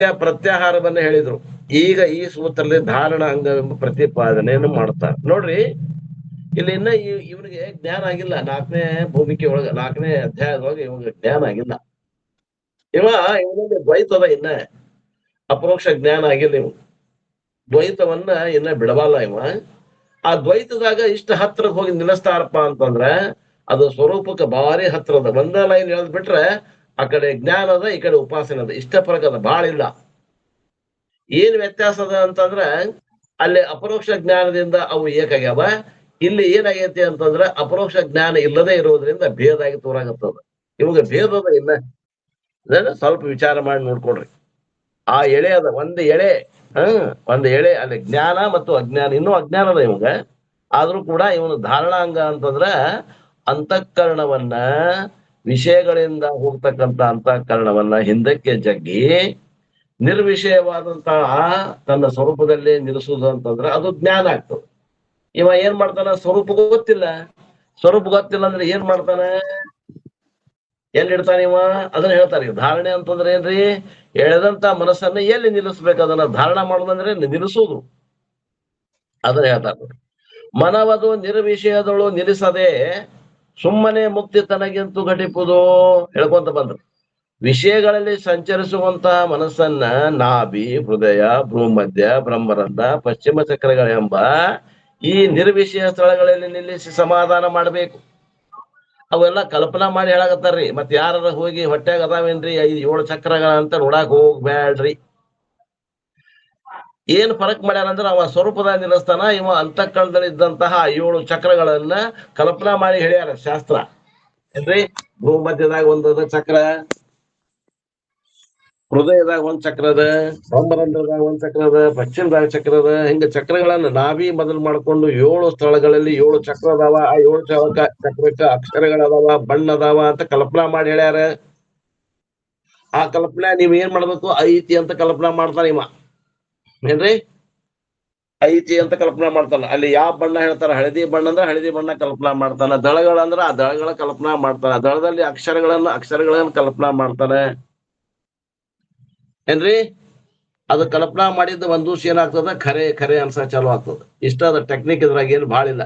ಪ್ರತ್ಯಾಹಾರವನ್ನ ಹೇಳಿದ್ರು. ಈಗ ಈ ಸೂತ್ರದಲ್ಲಿ ಧಾರಣ ಅಂಗವೆಂಬ ಪ್ರತಿಪಾದನೆಯನ್ನು ಮಾಡ್ತಾರೆ ನೋಡ್ರಿ. ಇಲ್ಲಿ ಇನ್ನ ಇವನಿಗೆ ಜ್ಞಾನ ಆಗಿಲ್ಲ. 4ನೇ ಭೂಮಿಕೆ ಒಳಗ 4ನೇ ಅಧ್ಯಾಯದೊಳಗೆ ಇವನಿಗೆ ಜ್ಞಾನ ಆಗಿಲ್ಲ. ಇವನಲ್ಲಿ ದ್ವೈತದ ಇನ್ನ ಅಪರೋಕ್ಷ ಜ್ಞಾನ ಆಗಿಲ್ಲ. ಇವ್ ದ್ವೈತವನ್ನ ಇನ್ನ ಬಿಡಬಲ್ಲ ಇವ. ಆ ದ್ವೈತದಾಗ ಇಷ್ಟ ಹತ್ರ ಹೋಗಿ ನಿಲ್ಲಿಸ್ತಾರಪ್ಪ ಅಂತಂದ್ರ ಅದು ಸ್ವರೂಪಕ್ಕೆ ಭಾರಿ ಹತ್ರದ. ಒಂದ ಲೈನ್ ಹೇಳದ್ ಬಿಟ್ರೆ ಆ ಕಡೆ ಜ್ಞಾನ ಅದ, ಈ ಕಡೆ ಉಪಾಸನೆ ಅದ. ಇಷ್ಟ ಫರಕ್ ಅದ, ಬಾಳ ಇಲ್ಲ. ಏನ್ ವ್ಯತ್ಯಾಸ ಅದ ಅಂತಂದ್ರ ಅಲ್ಲಿ ಅಪರೋಕ್ಷ ಜ್ಞಾನದಿಂದ ಅವು ಏಕಾಗ್ಯಾವ. ಇಲ್ಲಿ ಏನಾಗೈತಿ ಅಂತಂದ್ರ ಅಪರೋಕ್ಷ ಜ್ಞಾನ ಇಲ್ಲದೆ ಇರೋದ್ರಿಂದ ಭೇದ ಆಗಿ ತೋರಾಗತ್ತದ. ಇವಾಗ ಭೇದದ ಇಲ್ಲ. ಅದನ್ನ ಸ್ವಲ್ಪ ವಿಚಾರ ಮಾಡಿ ನೋಡ್ಕೊಡ್ರಿ. ಆ ಎಳೆ ಅದ, ಒಂದ್ ಎಳೆ. ಒಂದ್ ಎಳೆ ಅಲ್ಲಿ ಜ್ಞಾನ ಮತ್ತು ಅಜ್ಞಾನ. ಇನ್ನೂ ಅಜ್ಞಾನ ಅದ ಇವಾಗ. ಆದ್ರೂ ಕೂಡ ಇವನು ಧಾರಣಾಂಗ ಅಂತಂದ್ರ ಅಂತಃಕರಣವನ್ನ, ವಿಷಯಗಳಿಂದ ಹೋಗ್ತಕ್ಕಂತ ಅಂತಃಕರಣವನ್ನ ಹಿಂದಕ್ಕೆ ಜಗ್ಗಿ ನಿರ್ವಿಷಯವಾದಂತಹ ತನ್ನ ಸ್ವರೂಪದಲ್ಲಿ ನಿಲ್ಲಿಸುವುದು ಅಂತಂದ್ರೆ ಅದು ಜ್ಞಾನ ಆಗ್ತದೆ. ಇವ ಏನ್ ಮಾಡ್ತಾನ? ಸ್ವರೂಪ ಗೊತ್ತಿಲ್ಲ. ಸ್ವರೂಪ ಗೊತ್ತಿಲ್ಲ ಅಂದ್ರೆ ಏನ್ ಮಾಡ್ತಾನ? ಎಲ್ಲಿ ಇಡ್ತಾನ ಇವ? ಅದನ್ನ ಹೇಳ್ತಾರೆ. ಧಾರಣೆ ಅಂತಂದ್ರೆ ಏನ್ರಿ? ಎಳೆದಂತ ಮನಸ್ಸನ್ನ ಎಲ್ಲಿ ನಿಲ್ಲಿಸ್ಬೇಕು? ಅದನ್ನ ಧಾರಣ ಮಾಡೋದಂದ್ರೆ ನಿಲ್ಲಿಸುವುದು. ಅದನ್ನ ಹೇಳ್ತಾರೆ. ಮನವದು ನಿರ್ವಿಷಯದಳು ನಿಲ್ಲಿಸದೆ ಸುಮ್ಮನೆ ಮುಕ್ತಿ ತನಗಿಂತು ಘಟಿಪುದು ಹೇಳ್ಕೊಂತ ಬಂದ್ರು. ವಿಷಯಗಳಲ್ಲಿ ಸಂಚರಿಸುವಂತಹ ಮನಸ್ಸನ್ನ ನಾಭಿ, ಹೃದಯ, ಭ್ರೂಮಧ್ಯ, ಬ್ರಹ್ಮರಂಧ್ರ, ಪಶ್ಚಿಮ ಚಕ್ರಗಳೆಂಬ ಈ ನಿರ್ವಿಷಯ ಸ್ಥಳಗಳಲ್ಲಿ ನಿಲ್ಲಿಸಿ ಸಮಾಧಾನ ಮಾಡಬೇಕು. ಅವೆಲ್ಲ ಕಲ್ಪನಾ ಮಾಡಿ ಹೇಳಾಕತ್ತಾರ್ರಿ. ಮತ್ ಯಾರ ಹೋಗಿ ಹೊಟ್ಯಾಗ ಅದಾವೇನ್ರಿ 5-7 ಚಕ್ರಗಳ ಅಂತ ನೋಡಾಕ್ ಹೋಗ್ಬ್ಯಾಡ್ರಿ. ಏನ್ ಫರಕ್ ಮಾಡ್ಯಾರಂದ್ರ ಅವ ಸ್ವರೂಪದಾಗ ನಿಲ್ಲಿಸ್ತಾನ, ಇವ ಅಂತಃಕರಣದಲ್ಲಿ ಇದ್ದಂತಹ 7 ಚಕ್ರಗಳನ್ನ ಕಲ್ಪನಾ ಮಾಡಿ ಹೇಳ್ಯಾರ ಶಾಸ್ತ್ರ. ಏನ್ರಿ? ಭೂಮಧ್ಯದಾಗ ಒಂದದ ಚಕ್ರ, ಹೃದಯದಾಗ ಒಂದ್ ಚಕ್ರ ಅದ, ಬ್ರಹ್ಮರಂಧ್ರದಾಗ ಒಂದ್ ಚಕ್ರ ಅದ, ಪಶ್ಚಿಮದಾಗ ಚಕ್ರ ಅದ. ಹಿಂಗ ಚಕ್ರಗಳನ್ನ ನಾಭಿ ಮೊದಲು ಮಾಡ್ಕೊಂಡು 7 ಸ್ಥಳಗಳಲ್ಲಿ 7 ಚಕ್ರ ಅದಾವ. ಆ 7 ಚಕ್ರಕ್ಕ ಅಕ್ಷರಗಳದಾವ, ಬಣ್ಣ ಅದಾವ ಅಂತ ಕಲ್ಪನಾ ಮಾಡಿ ಹೇಳ್ಯಾರ. ಆ ಕಲ್ಪನಾ ನೀವ್ ಏನ್ ಮಾಡ್ಬೇಕು? ಐತಿ ಅಂತ ಕಲ್ಪನಾ ಮಾಡ್ತಾನ ಇವ. ಏನ್ರಿ? ಐತಿ ಅಂತ ಕಲ್ಪನಾ ಮಾಡ್ತಾನ. ಅಲ್ಲಿ ಯಾವ ಬಣ್ಣ ಹೇಳ್ತಾರ? ಹಳದಿ ಬಣ್ಣ ಅಂದ್ರೆ ಹಳದಿ ಬಣ್ಣ ಕಲ್ಪನಾ ಮಾಡ್ತಾನ. ದಳಗಳಂದ್ರ ಆ ದಳಗಳ ಕಲ್ಪನಾ ಮಾಡ್ತಾನ. ದಳದಲ್ಲಿ ಅಕ್ಷರಗಳನ್ನ ಕಲ್ಪನಾ ಮಾಡ್ತಾನೆ. ಏನ್ರಿ? ಅದು ಕಲ್ಪನಾ ಮಾಡಿದ್ದ ಒಂದ್ ದಿವ್ಸ ಏನಾಗ್ತದ? ಖರೆ ಅನ್ಸ ಚಾಲು ಆಗ್ತದ. ಇಷ್ಟ ಅದ ಟೆಕ್ನಿಕ್. ಇದ್ರಾಗ ಏನು ಭಾಳ ಇಲ್ಲ.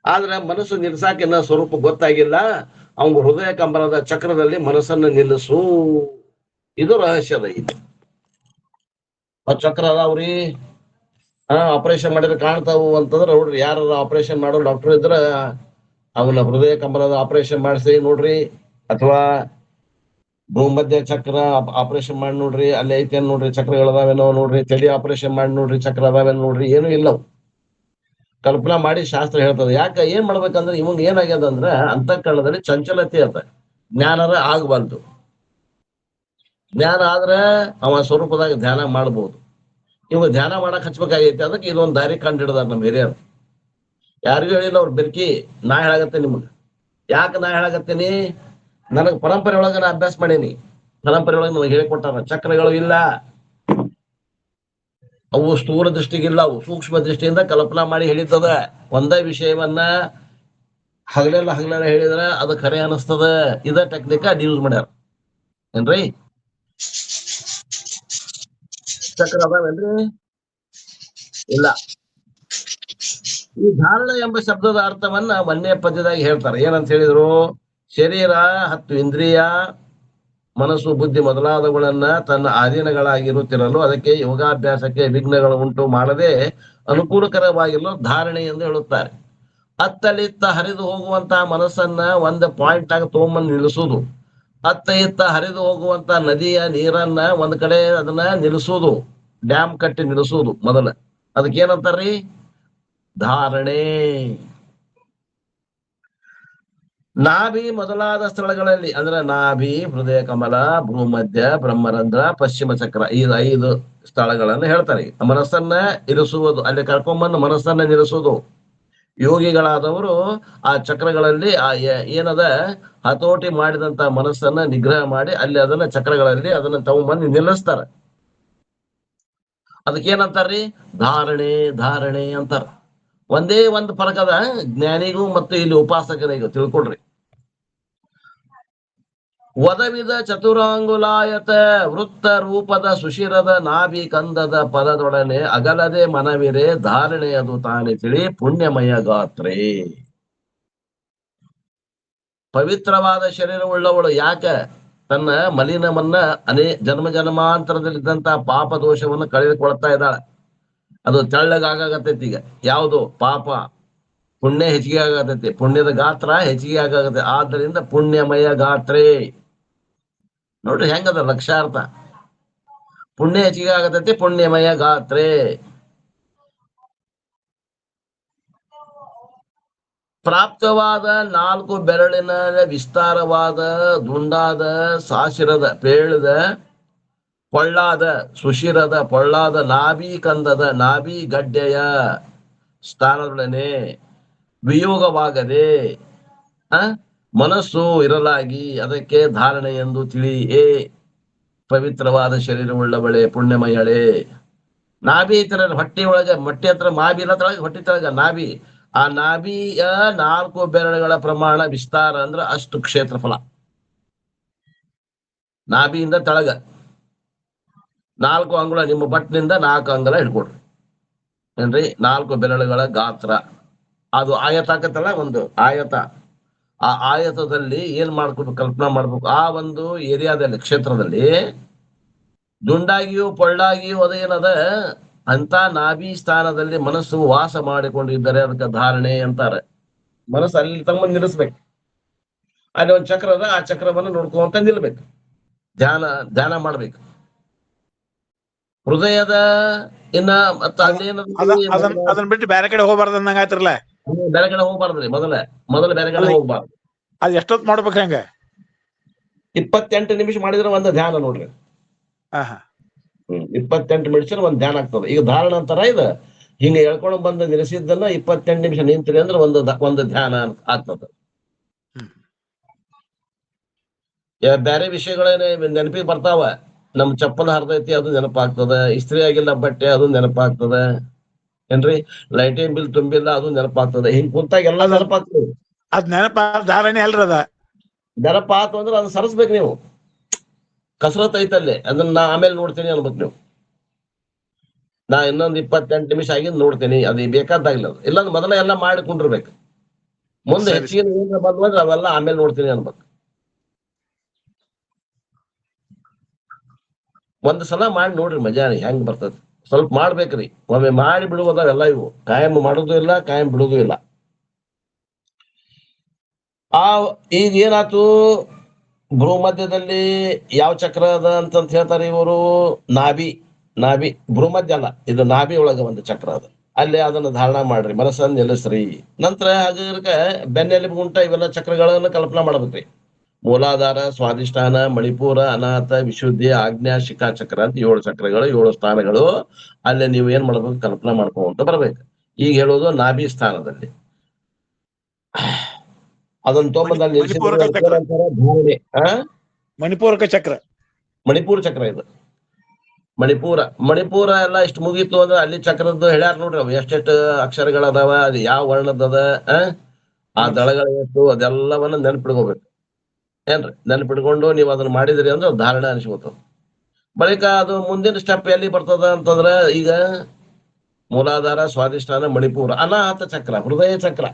ಆದ್ರೆ ಮನಸ್ಸು ನಿಲ್ಸಾಕಿನ್ನ ಸ್ವರೂಪ ಗೊತ್ತಾಗಿಲ್ಲ. ಅವ್ನ ಹೃದಯ ಕಂಬನದ ಚಕ್ರದಲ್ಲಿ ಮನಸ್ಸನ್ನು ನಿಲ್ಲಿಸು. ಇದು ರಹಸ್ಯದ ಇದೆ. ಆ ಚಕ್ರ ಅದಾವ್ರಿ. ಆಪರೇಷನ್ ಮಾಡಿದ್ರೆ ಕಾಣ್ತಾವು ಅಂತಂದ್ರೆ ನೋಡ್ರಿ. ಯಾರ ಆಪರೇಷನ್ ಮಾಡೋ ಡಾಕ್ಟರ್ ಇದ್ರ ಅವನ ಹೃದಯ ಕಂಬನದ ಆಪರೇಷನ್ ಮಾಡಿಸಿ ನೋಡ್ರಿ. ಅಥವಾ ಭೂಮಧ್ಯ ಚಕ್ರ ಆಪರೇಷನ್ ಮಾಡಿ ನೋಡ್ರಿ. ಅಲ್ಲಿ ಐತೆ ನೋಡ್ರಿ, ಚಕ್ರಗಳದಾವೇನೋ ನೋಡ್ರಿ. ತಲೆ ಆಪರೇಷನ್ ಮಾಡಿ ನೋಡ್ರಿ, ಚಕ್ರ ಅದಾವೇನೋ ನೋಡ್ರಿ. ಏನು ಇಲ್ಲವು. ಕಲ್ಪನಾ ಮಾಡಿ ಶಾಸ್ತ್ರ ಹೇಳ್ತದೆ. ಯಾಕೆ? ಏನ್ ಮಾಡ್ಬೇಕಂದ್ರೆ ಇವಂಗ ಏನಾಗ್ಯದ ಅಂದ್ರ ಅಂತಃಕರಣದಲ್ಲಿ ಚಂಚಲತೆ ಅದ. ಜ್ಞಾನರ ಆಗಬಾರ್ದು. ಜ್ಞಾನ ಆದ್ರ ಅವ ಸ್ವರೂಪದಾಗ ಧ್ಯಾನ ಮಾಡ್ಬೋದು. ಇವಾಗ ಧ್ಯಾನ ಮಾಡಕ್ ಹಚ್ಬೇಕಾಗೈತಿ. ಅದಕ್ಕೆ ಇದೊಂದ್ ದಾರಿ ಕಂಡು ಹಿಡ್ದಾರ ನಮ್ ಹಿರಿಯರು. ಯಾರಿಗೂ ಹೇಳಿಲ್ಲ ಅವ್ರ ಬೆರ್ಕಿ. ನಾ ಹೇಳಾಗತ್ತೇನೆ ನಿಮಗ್. ಯಾಕೆ ನಾ ಹೇಳಾಗತ್ತೇನಿ? ನನಗ್ ಪರಂಪರೆ ಒಳಗ ನಾ ಅಭ್ಯಾಸ ಮಾಡೀನಿ. ಪರಂಪರೆ ಒಳಗೆ ನನಗೆ ಹೇಳಿಕೊಟ್ಟಾರ. ಚಕ್ರಗಳು ಇಲ್ಲ, ಅವು ಸ್ಥೂಲ ದೃಷ್ಟಿಗಿಲ್ಲ. ಅವು ಸೂಕ್ಷ್ಮ ದೃಷ್ಟಿಯಿಂದ ಕಲ್ಪನಾ ಮಾಡಿ ಹೇಳಿದ್ದದ. ಒಂದೇ ವಿಷಯವನ್ನ ಹಗಲೆಲ್ಲ ಹೇಳಿದ್ರ ಅದು ಖರೆ ಅನಿಸ್ತದ. ಇದ ಟೆಕ್ನಿಕ್ ಅದ್ ಯೂಸ್ ಮಾಡ್ಯಾರ. ಏನ್ರಿ? ಚಕ್ರ ಅದಾವೇನ್ರಿ? ಇಲ್ಲ. ಈ ಧಾರಣ ಎಂಬ ಶಬ್ದದ ಅರ್ಥವನ್ನ 1ನೇ ಪದ್ಯದಾಗ ಹೇಳ್ತಾರೆ. ಏನಂತ ಹೇಳಿದ್ರು? ಶರೀರ 10 ಇಂದ್ರಿಯ, ಮನಸ್ಸು, ಬುದ್ಧಿ ಮೊದಲಾದವುಗಳನ್ನ ತನ್ನ ಅಧೀನಗಳಾಗಿರುತ್ತಿರಲು ಅದಕ್ಕೆ ಯೋಗಾಭ್ಯಾಸಕ್ಕೆ ವಿಘ್ನಗಳು ಉಂಟು ಮಾಡದೆ ಅನುಕೂಲಕರವಾಗಿರಲು ಧಾರಣೆ ಎಂದು ಹೇಳುತ್ತಾರೆ. ಅತ್ತಲಿತ್ತ ಹರಿದು ಹೋಗುವಂತಹ ಮನಸ್ಸನ್ನ ಒಂದು ಪಾಯಿಂಟ್ ಆಗಿ ತಗೊಂಬಂದು ನಿಲ್ಲಿಸುವುದು. ಅತ್ತ ಇತ್ತ ಹರಿದು ಹೋಗುವಂತ ನದಿಯ ನೀರನ್ನ ಒಂದ್ ಕಡೆ ಅದನ್ನ ನಿಲ್ಲಿಸುವುದು. ಡ್ಯಾಮ್ ಕಟ್ಟಿ ನಿಲ್ಲಿಸುವುದು ಮೊದಲ. ಅದಕ್ಕೆ ಏನಂತಾರ್ರಿ? ಧಾರಣೆ. ನಾಭಿ ಮೊದಲಾದ ಸ್ಥಳಗಳಲ್ಲಿ ಅಂದ್ರೆ ನಾಭಿ, ಹೃದಯ ಕಮಲ, ಭೂಮಧ್ಯ, ಬ್ರಹ್ಮರಂಧ್ರ, ಪಶ್ಚಿಮ ಚಕ್ರ, ಈ 5 ಸ್ಥಳಗಳನ್ನು ಹೇಳ್ತಾರೆ. ಮನಸ್ಸನ್ನ ಇರಿಸುವುದು, ಅಲ್ಲಿ ಕರ್ಕೊಂಬಂದು ಮನಸ್ಸನ್ನ ನಿಲ್ಲಿಸುವುದು. ಯೋಗಿಗಳಾದವರು ಆ ಚಕ್ರಗಳಲ್ಲಿ ಏನದ ಹತೋಟಿ ಮಾಡಿದಂತ ಮನಸ್ಸನ್ನ ನಿಗ್ರಹ ಮಾಡಿ ಅಲ್ಲಿ ಅದನ್ನ ಚಕ್ರಗಳಲ್ಲಿ ಅದನ್ನ ತಗೊಂಬಂದು ನಿಲ್ಲಿಸ್ತಾರ. ಅದಕ್ಕೇನಂತಾರ್ರಿ? ಧಾರಣೆ ಅಂತಾರ. ಒಂದೇ ಒಂದು ಫರಕದ ಜ್ಞಾನಿಗೂ ಮತ್ತು ಇಲ್ಲಿ ಉಪಾಸಕನಿಗೂ. ತಿಳ್ಕೊಡ್ರಿ. ವದವಿದ ಚತುರಾಂಗುಲಾಯತ ವೃತ್ತ ರೂಪದ ಸುಶಿರದ ನಾಭಿ ಕಂದದ ಪದದೊಡನೆ ಅಗಲದೆ ಮನವಿರೆ ಧಾರಣೆಯದು ತಾನೆ ತಿಳಿ ಪುಣ್ಯಮಯ ಗಾತ್ರೆ. ಪವಿತ್ರವಾದ ಶರೀರವುಳ್ಳವಳು ಯಾಕ ತನ್ನ ಮಲಿನವನ್ನ ಜನ್ಮ ಜನ್ಮಾಂತರದಲ್ಲಿದ್ದಂತ ಪಾಪ ದೋಷವನ್ನು ಕಳೆದುಕೊಳ್ತಾ ಇದ್ದಾಳೆ. ಅದು ತೆಳ್ಳಗಾಗತೈತಿ. ಈಗ ಯಾವುದು ಪಾಪ, ಪುಣ್ಯ ಹೆಚ್ಚಿಗೆ ಆಗತೈತಿ, ಪುಣ್ಯದ ಗಾತ್ರ ಹೆಚ್ಚಿಗೆ ಆಗತ್ತೆ. ಆದ್ದರಿಂದ ಪುಣ್ಯಮಯ ಗಾತ್ರೆ ನೋಡ್ರಿ ಹೆಂಗದ ಲಕ್ಷಾರ್ಥ. ಪುಣ್ಯ ಹೆಚ್ಚಿಗೆ ಆಗತೈತಿ, ಪುಣ್ಯಮಯ ಗಾತ್ರೆ. ಪ್ರಾಪ್ತವಾದ 4 ಬೆರಳಿನ ವಿಸ್ತಾರವಾದ ದುಂಡಾದ ಸಾಶಿರದ ಪೇಳದ ಪೊಳ್ಳಾದ ಸುಶಿರದ ಪೊಳ್ಳಾದ ನಾಭಿ ಕಂದದ ನಾಭಿ ಗಡ್ಡೆಯ ಸ್ಥಾನದೊಡನೆ ವಿಯೋಗವಾಗದೆ ಮನಸ್ಸು ಇರಲಾಗಿ ಅದಕ್ಕೆ ಧಾರಣೆ ಎಂದು ತಿಳಿ. ಪವಿತ್ರವಾದ ಶರೀರವುಳ್ಳವಳೆ ಪುಣ್ಯಮಯಳೆ. ನಾಭಿ ಹತ್ರ ಹೊಟ್ಟೆ ಒಳಗೆ, ಮೊಟ್ಟೆ ಹತ್ರ ಮಾಬಿ ಇಲ್ಲ, ತೊಳಗೆ ಹೊಟ್ಟೆ ತೊಳಗ ನಾಭಿ. ಆ ನಾಭಿಯ 4 ಬೆರಳುಗಳ ಪ್ರಮಾಣ ವಿಸ್ತಾರ ಅಂದ್ರ ಅಷ್ಟು ಕ್ಷೇತ್ರಫಲ. ನಾಭಿಯಿಂದ ತಳಗ 4 ಅಂಗುಳ, ನಿಮ್ಮ ಬಟ್ನಿಂದ 4 ಅಂಗುಲ ಹಿಡ್ಕೊಡ್ರಿ ಏನ್ರಿ. 4 ಬೆರಳುಗಳ ಗಾತ್ರ. ಅದು ಆಯತ ಆಕತ್ತಲ್ಲ, ಒಂದು ಆಯತ. ಆ ಆಯತದಲ್ಲಿ ಏನ್ ಮಾಡ್ಕೋಬೇಕು, ಕಲ್ಪನಾ ಮಾಡ್ಬೇಕು. ಆ ಒಂದು ಏರಿಯಾದಲ್ಲಿ, ಕ್ಷೇತ್ರದಲ್ಲಿ ದುಂಡಾಗಿಯೂ ಪೊಳ್ಳಾಗಿಯೂ ಅದೇನದ ಅಂತ ನಾಭಿ ಸ್ಥಾನದಲ್ಲಿ ಮನಸ್ಸು ವಾಸ ಮಾಡಿಕೊಂಡಿದ್ದರೆ ಅದಕ್ಕೆ ಧಾರಣೆ ಅಂತಾರೆ. ಮನಸ್ಸು ಅಲ್ಲಿ ತಮ್ಮ ನಿಲ್ಲಿಸ್ಬೇಕು. ಅಲ್ಲಿ ಒಂದು ಚಕ್ರ ಅದ, ಆ ಚಕ್ರವನ್ನು ನೋಡ್ಕೊಂತ ನಿಲ್ಬೇಕು. ಧ್ಯಾನ ಮಾಡ್ಬೇಕು. ಹೃದಯದ ಇನ್ನ ಅದನ್ನ ಬಿಟ್ಟು ಬೇರೆ ಕಡೆ ಹೋಗ್ಬಾರ್ದು ಅಂದಂಗ ಆಯ್ತಿರಲ್ಲ. ಬೇರೆ ಕಡೆ ಹೋಗ್ಬಾರ್ದ್ರಿ. ಮೊದಲ ಬೇರೆ ಕಡೆ ಹೋಗ್ಬಾರ್ದು. ಅದ್ ಎಷ್ಟೊತ್ ಮಾಡ್ಬೇಕು ಹೆಂಗ? 28 ನಿಮಿಷ ಮಾಡಿದ್ರೆ ಒಂದು ಧ್ಯಾನ ನೋಡ್ರಿ. 28 ನಿಮಿಷ ಒಂದ್ ಧ್ಯಾನ ಆಗ್ತದೆ. ಈಗ ಧಾರಣ ಅಂತಾರ. ಇದು ಹಿಂಗ ಹೇಳ್ಕೊಂಡು ಬಂದ ನಿಲ್ಲಿಸಿದ್ದನ್ನ 28 ನಿಮಿಷ ನಿಂತ್ರಿ ಅಂದ್ರೆ ಒಂದು ಧ್ಯಾನ ಆಗ್ತದ. ಬೇರೆ ವಿಷಯಗಳೇನೆ ನೆನಪಿಗೆ ಬರ್ತಾವ. ನಮ್ ಚಪ್ಪಲ್ ಹರಿದೈತಿ ಅದು ನೆನಪಾಗ್ತದ, ಇಸ್ತ್ರಿ ಆಗಿಲ್ಲ ಬಟ್ಟೆ ಅದು ನೆನಪಾಗ್ತದ ಏನ್ರಿ, ಲೈಟಿಂಗ್ ಬಿಲ್ ತುಂಬಿಲ್ಲ ಅದು ನೆನಪಾಗ್ತದೆ. ಹಿಂಗ್ ಕುಂತಾಗ ಎಲ್ಲಾ ನೆನಪಾಗ್ತದೆ. ಅದ್ ನೆನಪ ಧಾರಣೆ ಅಲ್ರದ. ನೆನಪಾತು ಅಂದ್ರೆ ಅದು ಸರಿಸ್ಬೇಕು ನೀವು. ಕಸರತ್ ಐತಲ್ಲಿ, ಅದನ್ನ ನಾ ಆಮೇಲೆ ನೋಡ್ತೀನಿ ಅನ್ಬೇಕು ನೀವು. ನಾ ಇನ್ನೊಂದು 28 ನಿಮಿಷ ಆಗಿದ್ ನೋಡ್ತೀನಿ, ಅದು ಬೇಕಾದಾಗಿಲ್ಲ. ಅದು ಇಲ್ಲಾಂದ್ರೆ ಮೊದಲ ಎಲ್ಲ ಮಾಡಿಕೊಂಡಿರ್ಬೇಕು. ಮುಂದೆ ಹೆಚ್ಚಿಗೆ ಬಂದ್ರೆ ಅವೆಲ್ಲ ಆಮೇಲೆ ನೋಡ್ತೀನಿ ಅನ್ಬೇಕು. ಒಂದ್ ಸಲ ಮಾಡಿ ನೋಡ್ರಿ, ಮಜಾ ಹೆಂಗ್ ಬರ್ತದೆ. ಸ್ವಲ್ಪ ಮಾಡ್ಬೇಕ್ರಿ. ಒಮ್ಮೆ ಮಾಡಿ ಬಿಡುವುದವೆಲ್ಲ ಇವು ಕಾಯಂ ಮಾಡುದು ಇಲ್ಲ, ಕಾಯಂ ಬಿಡುದು ಇಲ್ಲ. ಈಗ ಏನಾಯ್ತು, ಭ್ರೂಮಧ್ಯದಲ್ಲಿ ಯಾವ ಚಕ್ರ ಅದ ಅಂತ ಹೇಳ್ತಾರೆ ಇವರು. ನಾಭಿ ಭ್ರೂಮಧ್ಯ ಅಲ್ಲ, ಇದು ನಾಭಿ ಒಳಗ ಒಂದು ಚಕ್ರ ಅದ. ಅಲ್ಲಿ ಅದನ್ನ ಧಾರಣ ಮಾಡ್ರಿ, ಮನಸ್ಸನ್ನ ನಿಲ್ಲಿಸ್ರಿ. ನಂತರ ಹಾಗೆ ಬೆನ್ನೆಲುಬು ಗುಂಟ ಇವೆಲ್ಲ ಚಕ್ರಗಳನ್ನ ಕಲ್ಪನಾ ಮಾಡ್ಬೇಕ್ರಿ. ಮೂಲಾಧಾರ, ಸ್ವಾಧಿಷ್ಠಾನ, ಮಣಿಪುರ, ಅನಾಥ, ವಿಶುದ್ಧಿ, ಆಜ್ಞಾ, ಶಿಖಾ ಚಕ್ರ ಅಂತ 7 ಚಕ್ರಗಳು, 7 ಸ್ಥಾನಗಳು. ಅಲ್ಲೇ ನೀವು ಏನ್ ಮಾಡ್ಬೇಕು, ಕಲ್ಪನಾ ಮಾಡ್ಕೊಂತ ಬರ್ಬೇಕು. ಈಗ ಹೇಳೋದು ನಾಭಿ ಸ್ಥಾನದಲ್ಲಿ. ಅದನ್ನ ತೊಂಬಂದಲ್ಲಿ ಮಣಿಪೂರಕ ಚಕ್ರ, ಮಣಿಪುರ ಚಕ್ರ. ಇದು ಮಣಿಪುರ ಎಲ್ಲ ಇಷ್ಟು ಮುಗೀತು ಅಂದ್ರೆ ಅಲ್ಲಿ ಚಕ್ರದ್ದು ಹೇಳ್ಯಾರ ನೋಡ್ರಿ. ಅವು ಎಷ್ಟೆಷ್ಟು ಅಕ್ಷರಗಳದಾವ, ಅದು ಯಾವ ವರ್ಣದದ, ಆ ದಳಗಳ ಎಷ್ಟು, ಅದೆಲ್ಲವನ್ನ ನೆನ್ಪಿಡ್ಕೋಬೇಕು ಏನ್ರಿ. ನೆನ್ಪಿಡ್ಕೊಂಡು ನೀವು ಅದನ್ನ ಮಾಡಿದ್ರಿ ಅಂದ್ರೆ ಧಾರಣೆ ಅನಿಸ್ಕೊತದ. ಬಳಿಕ ಅದು ಮುಂದಿನ ಸ್ಟೆಪ್ ಎಲ್ಲಿ ಬರ್ತದ ಅಂತಂದ್ರ, ಈಗ ಮೂಲಾಧಾರ, ಸ್ವಾಧಿಷ್ಠಾನ, ಮಣಿಪುರ, ಅನಾಹತ ಚಕ್ರ, ಹೃದಯ ಚಕ್ರ.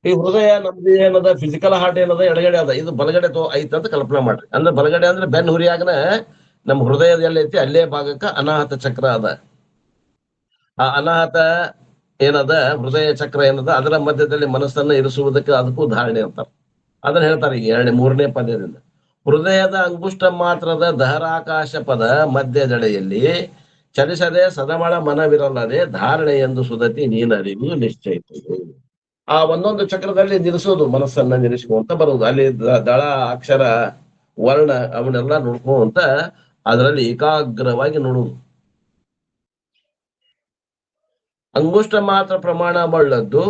ಈ ಹೃದಯ ನಮ್ದು ಏನದ, ಫಿಸಿಕಲ್ ಹಾರ್ಟ್ ಏನದ, ಎಡಗಡೆ ಅದ. ಇದು ಬಲಗಡೆ ಐತೆ ಅಂತ ಕಲ್ಪನಾ ಮಾಡ್ರಿ. ಅಂದ್ರೆ ಬಲಗಡೆ ಅಂದ್ರೆ ಬೆನ್ ಹುರಿಯಾಗನ ನಮ್ ಹೃದಯದ ಎಲ್ಲೈತಿ ಅಲ್ಲೇ ಭಾಗಕ್ಕ ಅನಾಹತ ಚಕ್ರ ಅದ. ಆ ಅನಾಹತ ಏನದ, ಹೃದಯ ಚಕ್ರ ಏನದ, ಅದರ ಮಧ್ಯದಲ್ಲಿ ಮನಸ್ಸನ್ನ ಇರಿಸುವುದಕ್ಕೆ ಅದಕ್ಕೂ ಧಾರಣೆ ಅಂತಾರೆ. ಅದನ್ನ ಹೇಳ್ತಾರೆ ಈಗ 3ನೇ ಪದ್ಯದಿಂದ. ಹೃದಯದ ಅಂಗುಷ್ಟ ಮಾತ್ರದ ದಹರಾಕಾಶ ಪದ ಮಧ್ಯ ಜಡೆಯಲ್ಲಿ ಚಲಿಸದೆ ಸದಮಳ ಮನವಿರಲ್ಲದೆ ಧಾರಣೆ ಎಂದು ಸುದತಿ ನೀನರಿವು ನಿಶ್ಚಯಿಸುವುದು. ಆ ಒಂದೊಂದು ಚಕ್ರದಲ್ಲಿ ನಿಲ್ಲಿಸೋದು, ಮನಸ್ಸನ್ನ ನಿಲ್ಲಿಸ್ಕೊಂತ ಬರುವುದು. ಅಲ್ಲಿ ದಳ, ಅಕ್ಷರ, ವರ್ಣ ಅವನ್ನೆಲ್ಲ ನೋಡ್ಕೊಂತ ಅದರಲ್ಲಿ ಏಕಾಗ್ರವಾಗಿ ನೋಡುವುದು. ಅಂಗುಷ್ಟ ಮಾತ್ರ ಪ್ರಮಾಣ ಬಳ್ಳದ್ದು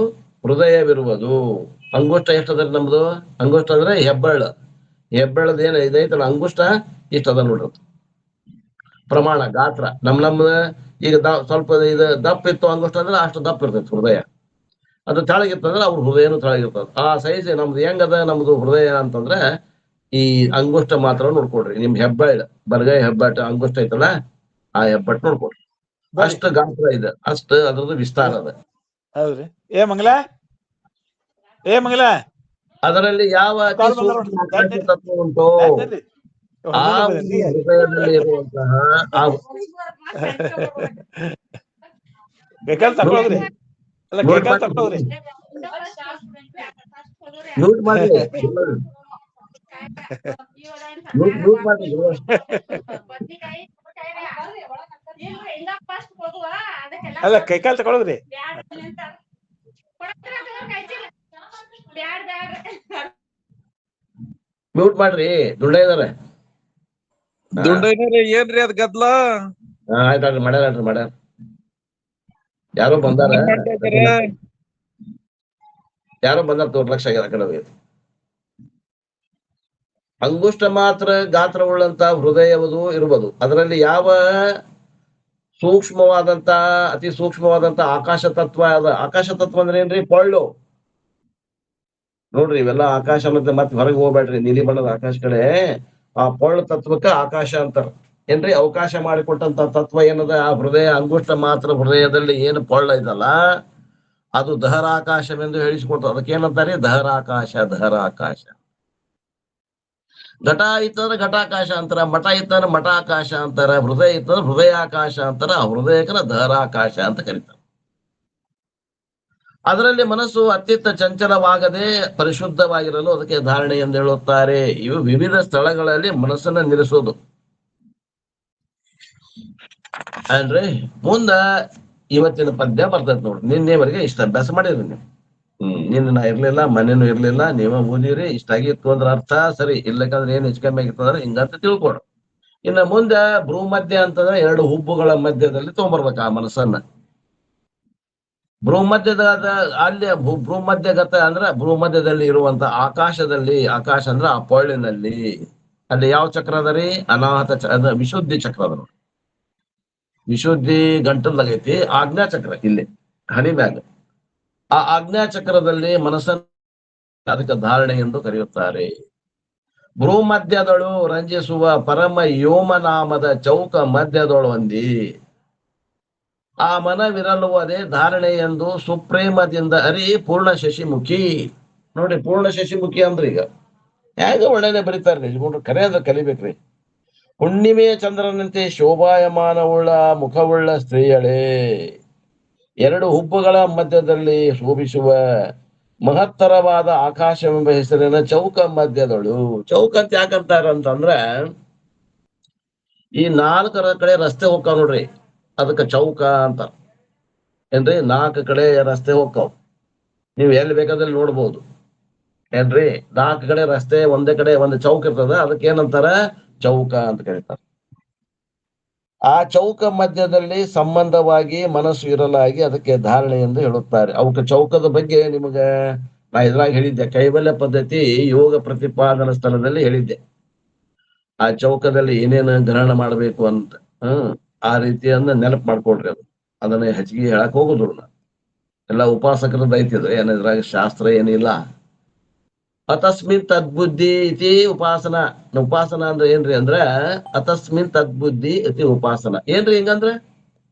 ಹೃದಯವಿರುವುದು. ಅಂಗುಷ್ಟ ಎಷ್ಟದ ನಮ್ದು? ಅಂಗುಷ್ಟ ಅಂದ್ರೆ ಹೆಬ್ಬೆಳ್ಳದ ಏನ ಇದೈತಲ್ಲ ಅಂಗುಷ್ಟ, ಇಷ್ಟದ ನೋಡ್ರಿ ಪ್ರಮಾಣ, ಗಾತ್ರ. ನಮ್ಮ ಈಗ ಸ್ವಲ್ಪ ಇದು ದಪ್ಪ ಇತ್ತು ಅಂಗುಷ್ಟ ಅಂದ್ರೆ ಅಷ್ಟು ದಪ್ಪ ಇರ್ತೈತಿ ಹೃದಯ. ಅದು ತೆಳಗಿರ್ತಂದ್ರೆ ಅವ್ರ ಹೃದಯನು ತೆಳಗಿರ್ತದ. ಆ ಸೈಜ್ ನಮ್ದು ಹೆಂಗದ ನಮ್ದು ಹೃದಯ ಅಂತಂದ್ರೆ ಈ ಅಂಗುಷ್ಟ ಮಾತ್ರ ನೋಡ್ಕೊಡ್ರಿ. ನಿಮ್ ಹೆಬ್ಬಾಳ ಬಲಗೈ ಹೆಬ್ಬಾಟ ಅಂಗುಷ್ಟ ಐತಲ್ಲ, ಆ ಹೆಬ್ಬಟ್ ನೋಡ್ಕೊಡ್ರಿ. ಅಷ್ಟ ಗಾತ್ರ ಇದೆ, ಅಷ್ಟ ಅದ್ರದ್ದು ವಿಸ್ತಾರ ಅದ. ಹೌದ್ರಿ. ಏ ಮಂಗಲ ಅದರಲ್ಲಿ ಯಾವ ಅತಿ ಸೂಕ್ಷ್ಮ ಆಕಾಶ ತತ್ವ ಉಂಟೋ ಆ ಒಂದು ಹೃದಯದಲ್ಲಿ ಇರುವಂತಹ ಆ ತಗೊಳ್ರಿ. ಅಲ್ಲ ಮ್ಯೂಟ್ ಮಾಡಿ ತಗೊಳ್ರಿ. ಮ್ಯೂಟ್ ಮಾಡಿ ಮ್ಯೂಟ್ ಮಾಡಿ. ಅಲ್ಲ ಕೈಕಾಲ್ ತಗೊಳದ್ರಿ. ಮ್ಯೂಟ್ ಮಾಡ್ರಿ. ದುಡ್ಡ ಇದಾರೆ ಏನ್ರಿ ಅದ್ ಗದ್ಲ? ಆಯ್ತಾಳ್ರಿ, ಮಾಡ್ಯಾರ ಯಾರೋ ಬಂದಾರ ತೋರ್ ಲಕ್ಷ ಆಗ್ಯದ ಕಡೆ. ಅಂಗುಷ್ಟ ಮಾತ್ರ ಗಾತ್ರವುಳ್ಳಂತ ಹೃದಯವುದು ಇರುವುದು. ಅದರಲ್ಲಿ ಯಾವ ಸೂಕ್ಷ್ಮವಾದಂತ ಅತಿ ಸೂಕ್ಷ್ಮವಾದಂತ ಆಕಾಶ ತತ್ವ ಅದ. ಆಕಾಶ ತತ್ವ ಅಂದ್ರೆ ಏನ್ರಿ? ಪೊಳ್ಳು ನೋಡ್ರಿ. ಇವೆಲ್ಲ ಆಕಾಶ ಮತ್ತೆ ಹೊರಗೆ ಹೋಗ್ಬೇಡ್ರಿ. ನೀಲಿ ಬಣ್ಣದ ಆಕಾಶ ಕಡೆ ಆ ಪೊಳ್ಳು ತತ್ವಕ್ಕ ಆಕಾಶ ಅಂತಾರ. ಏನ್ರಿ? ಅವಕಾಶ ಮಾಡಿಕೊಟ್ಟಂತ ತತ್ವ ಏನದ? ಆ ಹೃದಯ ಅಂಗುಷ್ಟ ಮಾತ್ರ ಹೃದಯದಲ್ಲಿ ಏನು ಪೊಳ್ಳ ಇದಲ್ಲ, ಅದು ದಹರಾಕಾಶವೆಂದು ಹೇಳಿಸಿಕೊಡ್ತದೆ. ಅದಕ್ಕೇನಂತಾರೆ? ದಹರಾಕಾಶ. ಘಟ ಇತ್ತಂದ್ರೆ ಘಟಾಕಾಶ ಅಂತಾರ, ಮಠ ಇತ್ತಂದ್ರೆ ಮಠಾಕಾಶ ಅಂತಾರ, ಹೃದಯ ಇತ್ತಂದ್ರೆ ಹೃದಯಾಕಾಶ ಅಂತಾರ, ಆ ಹೃದಯಕ್ಕನ ದಹರಾಕಾಶ ಅಂತ ಕರೀತಾರೆ. ಅದರಲ್ಲಿ ಮನಸ್ಸು ಅತ್ಯಂತ ಚಂಚಲವಾಗದೆ ಪರಿಶುದ್ಧವಾಗಿರಲು ಅದಕ್ಕೆ ಧಾರಣೆ ಎಂದು ಹೇಳುತ್ತಾರೆ. ಇವು ವಿವಿಧ ಸ್ಥಳಗಳಲ್ಲಿ ಮನಸ್ಸನ್ನ ನಿಲ್ಲಿಸೋದು. ಅಂದ್ರೆ ಮುಂದ ಇವತ್ತಿನ ಪದ್ಯ ಬರ್ತೈತಿ ನೋಡ್ರಿ. ನಿನ್ನೆವರೆಗೆ ಇಷ್ಟ ಅಭ್ಯಾಸ ಮಾಡಿದ್ರಿ ನೀವು. ನಿನ್ನ ನಾ ಇರ್ಲಿಲ್ಲ, ಮನೇನು ಇರ್ಲಿಲ್ಲ, ನೀವ ಓದಿರಿ. ಇಷ್ಟ ಆಗಿತ್ತು ಅಂದ್ರೆ ಅರ್ಥ ಸರಿ, ಇರ್ಲಿಕ್ಕಂದ್ರೆ ಏನ್ ಹೆಚ್ಚು ಕಮ್ಮಿ ಆಗಿತ್ತು ಅಂದ್ರೆ ಹಿಂಗಂತ ತಿಳ್ಕೊಡು. ಇನ್ನ ಮುಂದೆ ಭ್ರೂಮಧ್ಯ ಅಂತಂದ್ರೆ 2 ಹುಬ್ಬುಗಳ ಮಧ್ಯದಲ್ಲಿ ತಗೊಂಡ್ಬರ್ಬೇಕು ಆ ಮನಸ್ಸನ್ನ. ಭ್ರೂಮಧ್ಯದ ಅಲ್ಲಿ ಭ್ರೂಮಧ್ಯಗತ ಅಂದ್ರೆ ಭ್ರೂಮಧ್ಯದಲ್ಲಿ ಇರುವಂತ ಆಕಾಶದಲ್ಲಿ, ಆಕಾಶ ಅಂದ್ರೆ ಆ ಪೊಳ್ಳಿನಲ್ಲಿ, ಅಲ್ಲಿ ಯಾವ ಚಕ್ರ ಅದ ರೀ? ಅನಾಹತ ಅದ ವಿಶುದ್ಧಿ ಚಕ್ರ ಅದ ನೋಡಿ. ವಿಶುದ್ಧಿ ಗಂಟಲ್ದಾಗೈತಿ. ಆಜ್ಞಾ ಚಕ್ರ ಇಲ್ಲಿ ಹನಿ ಮ್ಯಾಗ. ಆ ಆಜ್ಞಾ ಚಕ್ರದಲ್ಲಿ ಮನಸ್ಸನ್ನು ಅದಕ್ಕೆ ಧಾರಣೆ ಎಂದು ಕರೆಯುತ್ತಾರೆ. ಭ್ರೂಮಧ್ಯದಳು ರಂಜಿಸುವ ಪರಮ ಯೋಮನಾಮದ ಚೌಕ ಮಧ್ಯದೊಳು ಹೊಂದಿ ಆ ಮನವಿರಲುವುದೇ ಧಾರಣೆ ಎಂದು ಸುಪ್ರೇಮದಿಂದ ಅರಿ ಪೂರ್ಣ ಶಶಿಮುಖಿ. ನೋಡಿ, ಪೂರ್ಣ ಶಶಿಮುಖಿ ಅಂದ್ರೆ ಈಗ ಹೇಗ ಒಳ್ಳೆಯದೇ ಬರೀತಾರ್ರಿ. ನಿಜಗೊಂಡ್ರು ಕರೆ ಅದ ಕಲಿಬೇಕ್ರಿ. ಹುಣ್ಣಿಮೆಯ ಚಂದ್ರನಂತೆ ಶೋಭಾಯಮಾನವುಳ್ಳ ಮುಖವುಳ್ಳ ಸ್ತ್ರೀಯಳೇ, 2 ಹುಬ್ಬುಗಳ ಮಧ್ಯದಲ್ಲಿ ಶೋಭಿಸುವ ಮಹತ್ತರವಾದ ಆಕಾಶವೆಂಬ ಹೆಸರಿನ ಚೌಕ ಮಧ್ಯದಳು. ಚೌಕ ಅಂತ ಯಾಕಂತಾರ ಅಂತಂದ್ರ, ಈ 4 ಕಡೆ ರಸ್ತೆ ಹೋಗ್ತಾವ ನೋಡ್ರಿ, ಅದಕ್ಕೆ ಚೌಕ ಅಂತ ಏನ್ರಿ. 4 ಕಡೆ ರಸ್ತೆ ಹೋಗ್ತಾವ, ನೀವು ಎಲ್ಲಿ ಬೇಕಾದಲ್ಲಿ ನೋಡ್ಬೋದು ಏನ್ರಿ. 4 ಕಡೆ ರಸ್ತೆ, ಒಂದೇ ಕಡೆ ಒಂದು ಚೌಕ ಇರ್ತದ, ಅದಕ್ಕೆ ಏನಂತಾರ? ಚೌಕ ಅಂತ ಕರೀತಾರ. ಆ ಚೌಕ ಮಧ್ಯದಲ್ಲಿ ಸಂಬಂಧವಾಗಿ ಮನಸ್ಸು ಇರಲಾಗಿ ಅದಕ್ಕೆ ಧಾರಣೆ ಎಂದು ಹೇಳುತ್ತಾರೆ. ಅವಕ್ಕೆ ಚೌಕದ ಬಗ್ಗೆ ನಿಮಗ ನಾ ಇದ್ರಾಗ ಹೇಳಿದ್ದೆ, ಕೈವಲ್ಯ ಪದ್ಧತಿ ಯೋಗ ಪ್ರತಿಪಾದನಾ ಸ್ಥಳದಲ್ಲಿ ಹೇಳಿದ್ದೆ. ಆ ಚೌಕದಲ್ಲಿ ಏನೇನು ಗ್ರಹಣ ಮಾಡಬೇಕು ಅಂತ ಆ ರೀತಿಯನ್ನ ನೆನಪು ಮಾಡ್ಕೊಡ್ರಿ. ಅದನ್ನ ಹೆಚ್ಚಿಗೆ ಹೇಳಕ್ ಹೋಗುದು ಎಲ್ಲ ಉಪಾಸಕರದ್ದು ಐತಿದ್ರೆ, ಏನ ಇದ್ರಾಗ ಶಾಸ್ತ್ರ ಏನಿಲ್ಲ. ಅತಸ್ಮಿನ್ ತದ್ಬುದ್ಧಿ ಇತಿ ಉಪಾಸನ. ಉಪಾಸನ ಅಂದ್ರೆ ಏನ್ರಿ ಅಂದ್ರ ಅತಸ್ಮಿನ್ ತದ್ಬುದ್ಧಿ ಇತಿ ಉಪಾಸನ. ಏನ್ರಿ ಹಿಂಗಂದ್ರ?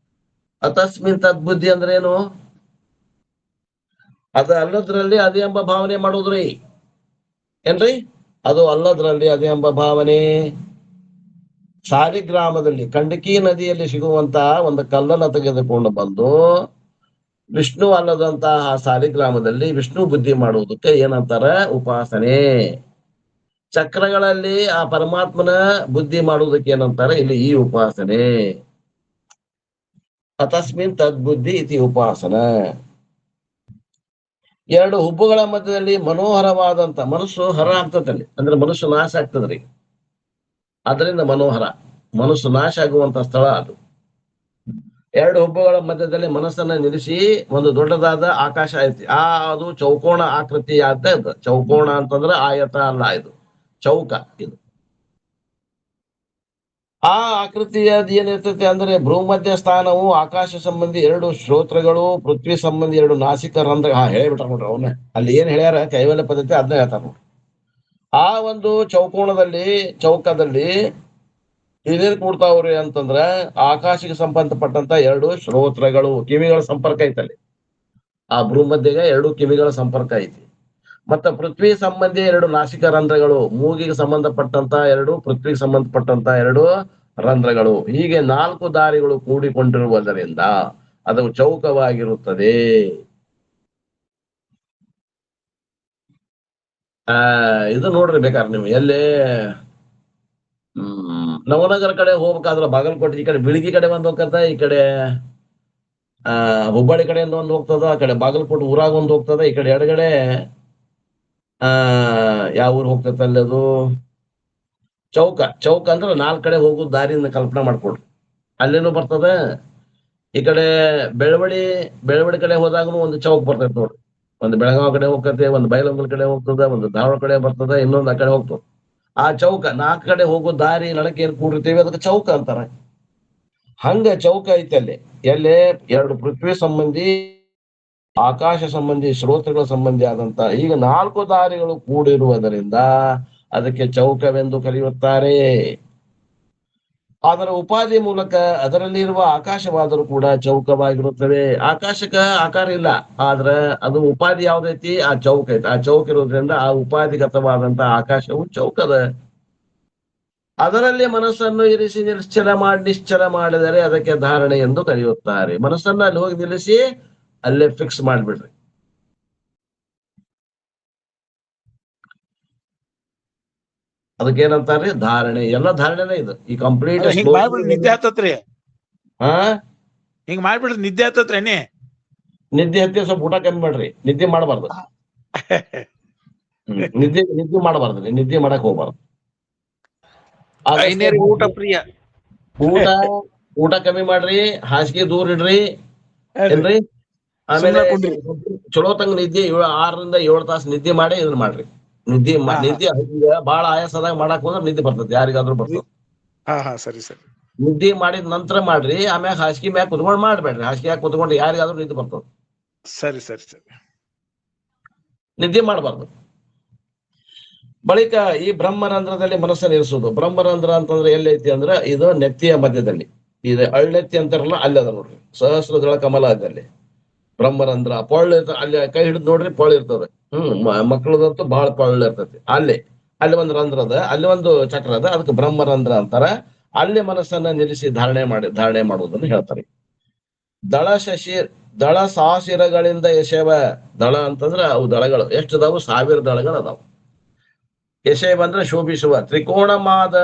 ಅತಸ್ಮಿನ್ ತದ್ಬುದ್ಧಿ ಅಂದ್ರೆ ಏನು? ಅದು ಅಲ್ಲದ್ರಲ್ಲಿ ಅದೇ ಎಂಬ ಭಾವನೆ ಮಾಡುದ್ರಿ ಏನ್ರಿ. ಅದು ಅಲ್ಲದ್ರಲ್ಲಿ ಅದೇ ಎಂಬ ಭಾವನೆ. ಸಾಲಿಗ್ರಾಮದಲ್ಲಿ ಕಂಡಕಿ ನದಿಯಲ್ಲಿ ಸಿಗುವಂತ ಒಂದು ಕಲ್ಲನ್ನು ತೆಗೆದುಕೊಂಡು ಬಂದು ವಿಷ್ಣು ಅಲ್ಲದಂತಹ ಸಾಲಿಗ್ರಾಮದಲ್ಲಿ ವಿಷ್ಣು ಬುದ್ಧಿ ಮಾಡುವುದಕ್ಕೆ ಏನಂತಾರ? ಉಪಾಸನೆ. ಚಕ್ರಗಳಲ್ಲಿ ಆ ಪರಮಾತ್ಮನ ಬುದ್ಧಿ ಮಾಡುವುದಕ್ಕೆ ಏನಂತಾರೆ? ಇಲ್ಲಿ ಈ ಉಪಾಸನೆ. ಅತಸ್ಮಿನ್ ತದ್ಬುದ್ಧಿ ಇತಿ ಉಪಾಸನ. 2 ಹುಬ್ಬುಗಳ ಮಧ್ಯದಲ್ಲಿ ಮನೋಹರವಾದಂತ ಮನಸ್ಸು ಹರ ಆಗ್ತದಲ್ಲಿ, ಅಂದ್ರೆ ಮನಸ್ಸು ನಾಶ ಆಗ್ತದ್ರಿ. ಅದರಿಂದ ಮನೋಹರ, ಮನಸ್ಸು ನಾಶ ಆಗುವಂತ ಸ್ಥಳ ಅದು. 2 ಹುಬ್ಬುಗಳ ಮಧ್ಯದಲ್ಲಿ ಮನಸ್ಸನ್ನ ನಿಲ್ಲಿಸಿ ಒಂದು ದೊಡ್ಡದಾದ ಆಕಾಶ ಐತಿ. ಅದು ಚೌಕೋಣ ಆಕೃತಿ ಆಗ್ತಾ ಇದ್ದ. ಚೌಕೋಣ ಅಂತಂದ್ರೆ ಆಯತ ಅಲ್ಲ, ಇದು ಚೌಕ. ಇದು ಆ ಆಕೃತಿಯದ್ ಏನಿರ್ತೈತಿ ಅಂದ್ರೆ ಭ್ರೂಮಧ್ಯ ಸ್ಥಾನವು ಆಕಾಶ ಸಂಬಂಧಿ 2 ಶ್ರೋತ್ರಗಳು, ಪೃಥ್ವಿ ಸಂಬಂಧಿ 2 ನಾಸಿಕ ರಂಧ್ರ. ಹೇಳಿಬಿಟ್ರ ನೋಡ್ರಿ ಅವನ್ನ. ಅಲ್ಲಿ ಏನ್ ಹೇಳ್ಯಾರ ಕೈವಲ್ಯ ಪದ್ಧತಿ ಅದನ್ನ ಹೇಳ್ತಾರ ನೋಡ್ರಿ. ಆ ಒಂದು ಚೌಕದಲ್ಲಿ ಏನೇನ್ ಕೂಡ್ತಾವ್ರಿ ಅಂತಂದ್ರ ಆಕಾಶಕ್ಕೆ ಸಂಬಂಧಪಟ್ಟಂತ 2 ಶ್ರೋತ್ರಗಳು, ಕಿವಿಗಳ ಸಂಪರ್ಕ ಐತಲ್ಲಿ. ಆ ಭೂಮಧ್ಯೆಗೆ 2 ಕಿವಿಗಳ ಸಂಪರ್ಕ ಐತಿ. ಮತ್ತ ಪೃಥ್ವಿ ಸಂಬಂಧಿ 2 ನಾಸಿಕ ರಂಧ್ರಗಳು, ಮೂಗಿಗೆ ಸಂಬಂಧಪಟ್ಟಂತ 2, ಪೃಥ್ವಿಗೆ ಸಂಬಂಧಪಟ್ಟಂತ 2 ರಂಧ್ರಗಳು. ಹೀಗೆ 4 ದಾರಿಗಳು ಕೂಡಿಕೊಂಡಿರುವುದರಿಂದ ಅದು ಚೌಕವಾಗಿರುತ್ತದೆ. ಇದು ನೋಡ್ರಿ ಬೇಕಾದ್ರೆ ನೀವು ಎಲ್ಲೇ ನವನಗರ ಕಡೆ ಹೋಗ್ಬೇಕಾದ್ರ ಬಾಗಲಕೋಟೆ ಈ ಕಡೆ ಬಿಳಿಗಿ ಕಡೆ ಒಂದ್ ಹೋಗ್ತದ, ಈ ಕಡೆ ಹುಬ್ಬಳ್ಳಿ ಕಡೆಯಿಂದ ಒಂದ್ ಹೋಗ್ತದ, ಆ ಕಡೆ ಬಾಗಲಕೋಟೆ ಊರಾಗ ಒಂದ್ ಹೋಗ್ತದ, ಈ ಕಡೆ ಎಡಗಡೆ ಯಾವ ಊರ್ ಹೋಗ್ತೈತೆ ಅಲ್ಲಿ ಅದು ಚೌಕ ಅಂದ್ರೆ 4 ಕಡೆ ಹೋಗುದು ದಾರಿಯಿಂದ ಕಲ್ಪನೆ ಮಾಡ್ಕೊಡ್ರಿ. ಅಲ್ಲೇನು ಬರ್ತದ. ಈ ಕಡೆ ಬೆಳವಡಿ ಕಡೆ ಹೋದಾಗನು ಒಂದು ಚೌಕ್ ಬರ್ತೈತೆ ನೋಡ್ರಿ. ಒಂದು ಬೆಳಗಾವಿ ಕಡೆ ಹೋಗ್ತದೆ, ಒಂದು ಬೈಲಹೊಂಗಲ ಕಡೆ ಹೋಗ್ತದ, ಒಂದು ಧಾರವಾಡ ಕಡೆ ಬರ್ತದ, ಇನ್ನೊಂದು ಆ ಕಡೆ ಹೋಗ್ತದೆ. ಆ ಚೌಕ 4 ಕಡೆ ಹೋಗೋ ದಾರಿ ನಡಕ್ಕೆ ಏನ್ ಕೂಡಿರ್ತೀವಿ ಅದಕ್ಕೆ ಚೌಕ ಅಂತಾರ. ಹಂಗ ಚೌಕ ಐತಿ ಅಲ್ಲಿ. ಎಲ್ಲಿ 2 ಪೃಥ್ವಿ ಸಂಬಂಧಿ, ಆಕಾಶ ಸಂಬಂಧಿ, ಶ್ರೋತ್ರಗಳ ಸಂಬಂಧಿ ಆದಂತ ಈಗ 4 ದಾರಿಗಳು ಕೂಡಿರುವುದರಿಂದ ಅದಕ್ಕೆ ಚೌಕವೆಂದು ಕರೆಯುತ್ತಾರೆ. ಅದರ ಉಪಾಧಿ ಮೂಲಕ ಅದರಲ್ಲಿರುವ ಆಕಾಶವಾದರೂ ಕೂಡ ಚೌಕವಾಗಿರುತ್ತದೆ. ಆಕಾಶಕ್ಕ ಆಕಾರ ಇಲ್ಲ, ಆದ್ರ ಅದು ಉಪಾಧಿ ಯಾವ್ದೈತಿ, ಆ ಚೌಕ ಐತಿ. ಆ ಚೌಕ ಇರೋದ್ರಿಂದ ಆ ಉಪಾಧಿಗತವಾದಂತ ಆಕಾಶವು ಚೌಕದ. ಅದರಲ್ಲಿ ಮನಸ್ಸನ್ನು ಇರಿಸಿ ನಿಶ್ಚಲ ಮಾಡಿದರೆ ಅದಕ್ಕೆ ಧಾರಣೆ ಎಂದು ಕರೆಯುತ್ತಾರೆ. ಮನಸ್ಸನ್ನ ಅಲ್ಲಿ ಹೋಗಿ ನಿಲ್ಲಿಸಿ ಅಲ್ಲೇ ಫಿಕ್ಸ್ ಮಾಡ್ಬಿಡ್ರಿ. ಅದಕ್ಕೇನಂತಾರ್ರಿ, ಧಾರಣೆ. ಎಲ್ಲ ಧಾರಣೆನೇ ಇದು. ಈ ಕಂಪ್ಲೀಟ್ ನಿದ್ದೆ ಹತ್ತತ್ರಿ. ಹಾ, ಹಿಂಗ್ ಮಾಡ್ಬಿಡ್ರಿ ನಿದ್ದೆ ಹತ್ತತ್ರಿ. ನಿದ್ದೆ ಹತ್ತಿ ಸ್ವಲ್ಪ ಊಟ ಕಮ್ಮಿ ಮಾಡ್ರಿ. ನಿದ್ದೆ ಮಾಡಬಾರ್ದು. ನಿದ್ದೆ ಮಾಡಬಾರ್ದ್ರಿ. ನಿದ್ದೆ ಮಾಡಕ್ ಹೋಗ್ಬಾರ್ದು. ಊಟ ಪ್ರಿಯ. ಊಟ ಕಮ್ಮಿ ಮಾಡ್ರಿ, ಹಾಸಿಗೆ ದೂರ ಇಡ್ರಿ ಏನ್ರಿ. ಆಮೇಲೆ ಚಲೋ ತಂಗ ನಿದ್ದೆ 6 ರಿಂದ 7 ತಾಸು ನಿದ್ದೆ ಮಾಡಿ ಇದನ್ನ ಮಾಡ್ರಿ. ನಿದ್ದೆ ಬಹಳ ಆಯಾಸದಾಗ ಮಾಡಕ್ ಹೋದ್ರೆ ನಿದ್ದೆ ಬರ್ತದೆ, ಯಾರಿಗಾದ್ರೂ ಬರ್ತದೆ. ಸರಿ ಸರಿ. ನಿದ್ದೆ ಮಾಡಿದ ನಂತರ ಮಾಡ್ರಿ. ಆಮ್ಯಾಗ ಹಾಸಿಗೆ ಮ್ಯಾಗ ಕುತ್ಕೊಂಡ್ ಮಾಡ್ಬೇಡ್ರಿ. ಹಾಸಿಗೆ ಕುತ್ಕೊಂಡು ಯಾರಿಗಾದ್ರೂ ನಿದ್ದೆ ಬರ್ತದೆ. ಸರಿ ಸರಿ ಸರಿ. ನಿದ್ದೆ ಮಾಡಬಾರ್ದು. ಬಳಿಕ ಈ ಬ್ರಹ್ಮರಂಧ್ರದಲ್ಲಿ ಮನಸ್ಸನ್ನು ಇರಿಸುವುದು. ಬ್ರಹ್ಮರಂಧ್ರ ಅಂತಂದ್ರೆ ಎಲ್ಲೈತಿ ಅಂದ್ರೆ ಇದು ನೆತ್ತಿಯ ಮಧ್ಯದಲ್ಲಿ ಇದೆ. ಅಳ್ಳೆತ್ತಿ ಅಂತಾರಲ್ಲ, ಅಲ್ಲಿ ಅದ ನೋಡ್ರಿ. ಸಹಸ್ರದಳ ಕಮಲ ಅದಲ್ಲಿ ಬ್ರಹ್ಮರಂಧ್ರ. ಪೊಳ್ಳು ಅಲ್ಲಿ ಕೈ ಹಿಡಿದು ನೋಡ್ರಿ, ಪೊಳ್ಳು ಇರ್ತದೆ. ಮಕ್ಕಳದಂತೂ ಬಹಳ ಪೊಳ್ಳು ಇರ್ತೈತಿ. ಅಲ್ಲಿ ಒಂದು ರಂಧ್ರ ಅದ, ಅಲ್ಲಿ ಒಂದು ಚಕ್ರ ಅದ, ಅದಕ್ಕೆ ಬ್ರಹ್ಮರಂಧ್ರ ಅಂತಾರ. ಅಲ್ಲಿ ಮನಸ್ಸನ್ನ ನಿಲ್ಲಿಸಿ ಧಾರಣೆ ಮಾಡುವುದನ್ನು ಹೇಳ್ತಾರೆ. ದಳ ಸಾಸಿರಗಳಿಂದ ಯಶವ. ದಳ ಅಂತಂದ್ರ ಅವು ದಳಗಳು ಎಷ್ಟು ಅದಾವು? 1000 ದಳಗಳು ಅದಾವು. ಯಶವ ಅಂದ್ರೆ ಶೋಭಿಸುವ. ತ್ರಿಕೋಣಮಾದ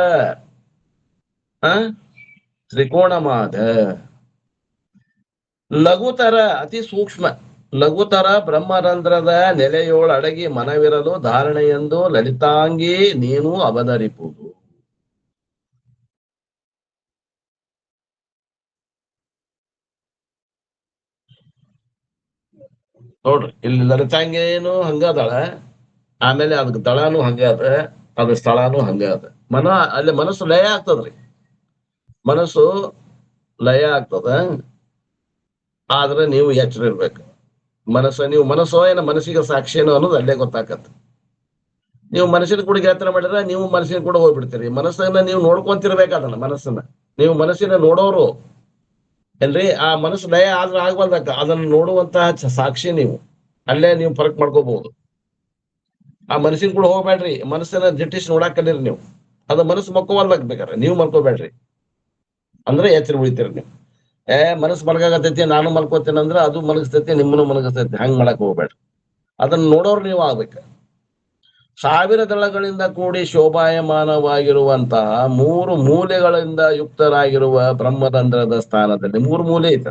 ಲಘುತರ, ಅತಿ ಸೂಕ್ಷ್ಮ ಲಘುತರ ಬ್ರಹ್ಮರಂಧ್ರದ ನೆಲೆಯೋಳು ಅಡಗಿ ಮನವಿರಲು ಧಾರಣೆಯೆಂದು ಲಲಿತಾಂಗಿ ನೀನು ಅವತರಿಪುದು. ನೋಡ್ರಿ, ಇಲ್ಲಿ ಲಲಿತಾಂಗೇನು ಹಂಗದಾಳ, ಆಮೇಲೆ ಅದಕ್ಕೆ ದಳನು ಹಂಗ ಅದ, ಅದ್ರ ಸ್ಥಳನು ಹಂಗ ಅದ. ಅಲ್ಲಿ ಮನಸ್ಸು ಲಯ ಆಗ್ತದ್ರಿ. ಮನಸ್ಸು ಲಯ ಆಗ್ತದ. ಆದ್ರೆ ನೀವು ಎಚ್ಚರ ಇರ್ಬೇಕು. ನೀವು ಮನಸ್ಸೋ ಏನೋ ಮನಸ್ಸಿಗೆ ಸಾಕ್ಷಿನೋ ಅನ್ನೋದು ಅಲ್ಲೇ ಗೊತ್ತಾಗತ್ತೆ. ನೀವು ಮನಸ್ಸಿನ ಕೂಡ ಗೆಳತನ ಮಾಡಿದ್ರೆ ನೀವು ಮನಸ್ಸಿನ ಕೂಡ ಹೋಗ್ಬಿಡ್ತೀರಿ. ಮನಸ್ಸನ್ನ ನೀವು ನೋಡ್ಕೊಂತಿರ್ಬೇಕಾದಲ್ಲ. ನೀವು ಮನಸ್ಸಿನ ನೋಡೋರು ಏನ್ರಿ. ಆ ಮನಸ್ಸು ಲಯ ಆದ್ರೆ ಆಗ್ಬಾರ್ದಕ್ಕ. ಅದನ್ನ ನೋಡುವಂತಹ ಸಾಕ್ಷಿ ನೀವು. ಅಲ್ಲೇ ನೀವು ಫರಕ್ ಮಾಡ್ಕೋಬಹುದು. ಆ ಮನಸ್ಸಿನ ಕೂಡ ಹೋಗ್ಬೇಡ್ರಿ. ಮನಸ್ಸನ್ನ ದಿಟ್ಟಿಸಿ ನೋಡಾಕ್ ಕಲೀರಿ ನೀವು. ಅದು ಮನಸ್ಸು ಮಲ್ಕೋವಲ್ಬೇಕಾರೆ ನೀವು ಮಲ್ಕೋಬೇಡ್ರಿ. ಅಂದ್ರೆ ಎಚ್ಚರ ಉಳಿತೀರಿ ನೀವು. ಮನಸ್ಸು ಮಲಗಾಗತೈತಿ, ನಾನು ಮಲ್ಕೋತೇನೆ ಅಂದ್ರೆ ಅದು ಮಲಗಿಸ್ತೈತಿ, ನಿಮ್ಮನ್ನು ಮಲಗಿಸ್ತೈತಿ. ಹಂಗ್ ಮಾಡಕ್ ಹೋಗ್ಬೇಡ್ರಿ. ಅದನ್ನ ನೋಡೋರು ನೀವು ಆಗ್ಬೇಕು. 1000 ದಳಗಳಿಂದ ಕೂಡಿ ಶೋಭಾಯಮಾನವಾಗಿರುವಂತಹ 3 ಮೂಲೆಗಳಿಂದ ಯುಕ್ತರಾಗಿರುವ ಬ್ರಹ್ಮರಂಧ್ರದ ಸ್ಥಾನದಲ್ಲಿ 3 ಮೂಲೆ ಐತ.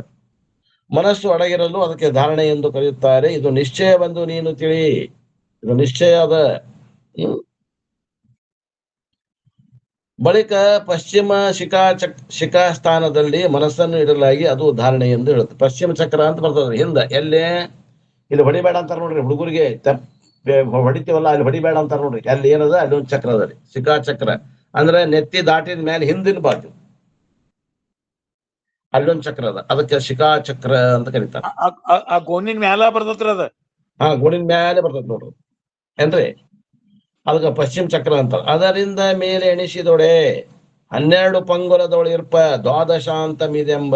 ಮನಸ್ಸು ಅಡಗಿರಲು ಅದಕ್ಕೆ ಧಾರಣೆ ಎಂದು ಕರೆಯುತ್ತಾರೆ. ಇದು ನಿಶ್ಚಯವೆಂದು ನೀನು ತಿಳಿ. ಇದು ನಿಶ್ಚಯ ಅದ. ಬಳಿಕ ಪಶ್ಚಿಮ ಶಿಖಾ ಸ್ಥಾನದಲ್ಲಿ ಮನಸ್ಸನ್ನು ಇಡಲಾಗಿ ಅದು ಧಾರಣೆ ಎಂದು ಹೇಳುತ್ತೆ. ಪಶ್ಚಿಮ ಚಕ್ರ ಅಂತ ಬರ್ತದ್ರಿ ಹಿಂದ. ಎಲ್ಲೇ ಇಲ್ಲಿ ಹೊಡಿಬೇಡ ಅಂತಾರ ನೋಡ್ರಿ. ಹುಡುಗರಿಗೆ ಹೊಡಿತೀವಲ್ಲ, ಅಲ್ಲಿ ಹೊಡಿಬೇಡ ಅಂತಾರ ನೋಡ್ರಿ. ಅಲ್ಲಿ ಏನದ, ಅಲ್ಲಿ ಒಂದು ಚಕ್ರ ಅದ ರೀ, ಶಿಖಾ ಚಕ್ರ. ಅಂದ್ರೆ ನೆತ್ತಿ ದಾಟಿದ ಮೇಲೆ ಹಿಂದಿನ ಬಾಜು ಅಲ್ಲೊಂದು ಚಕ್ರ ಅದ. ಅದಕ್ಕೆ ಶಿಖಾ ಚಕ್ರ ಅಂತ ಕರೀತಾರ. ಆ ಗೋಣಿನ ಮ್ಯಾಲ ಬರ್ತೈತ್ರಿ ಅದ. ಗೋಣಿನ ಮ್ಯಾಲೆ ಬರ್ತೈತಿ ನೋಡ್ರಿ ಏನ್ರಿ. ಅದಕ್ಕೆ ಪಶ್ಚಿಮ ಚಕ್ರ ಅಂತಾರೆ. ಅದರಿಂದ ಮೇಲೆ ಎಣಿಸಿದೊಡೆ 12 ಪಂಗುಲದೊಳಿರ್ಪ ದ್ವಾದಶಾಂತ ಮಿದೆಂಬ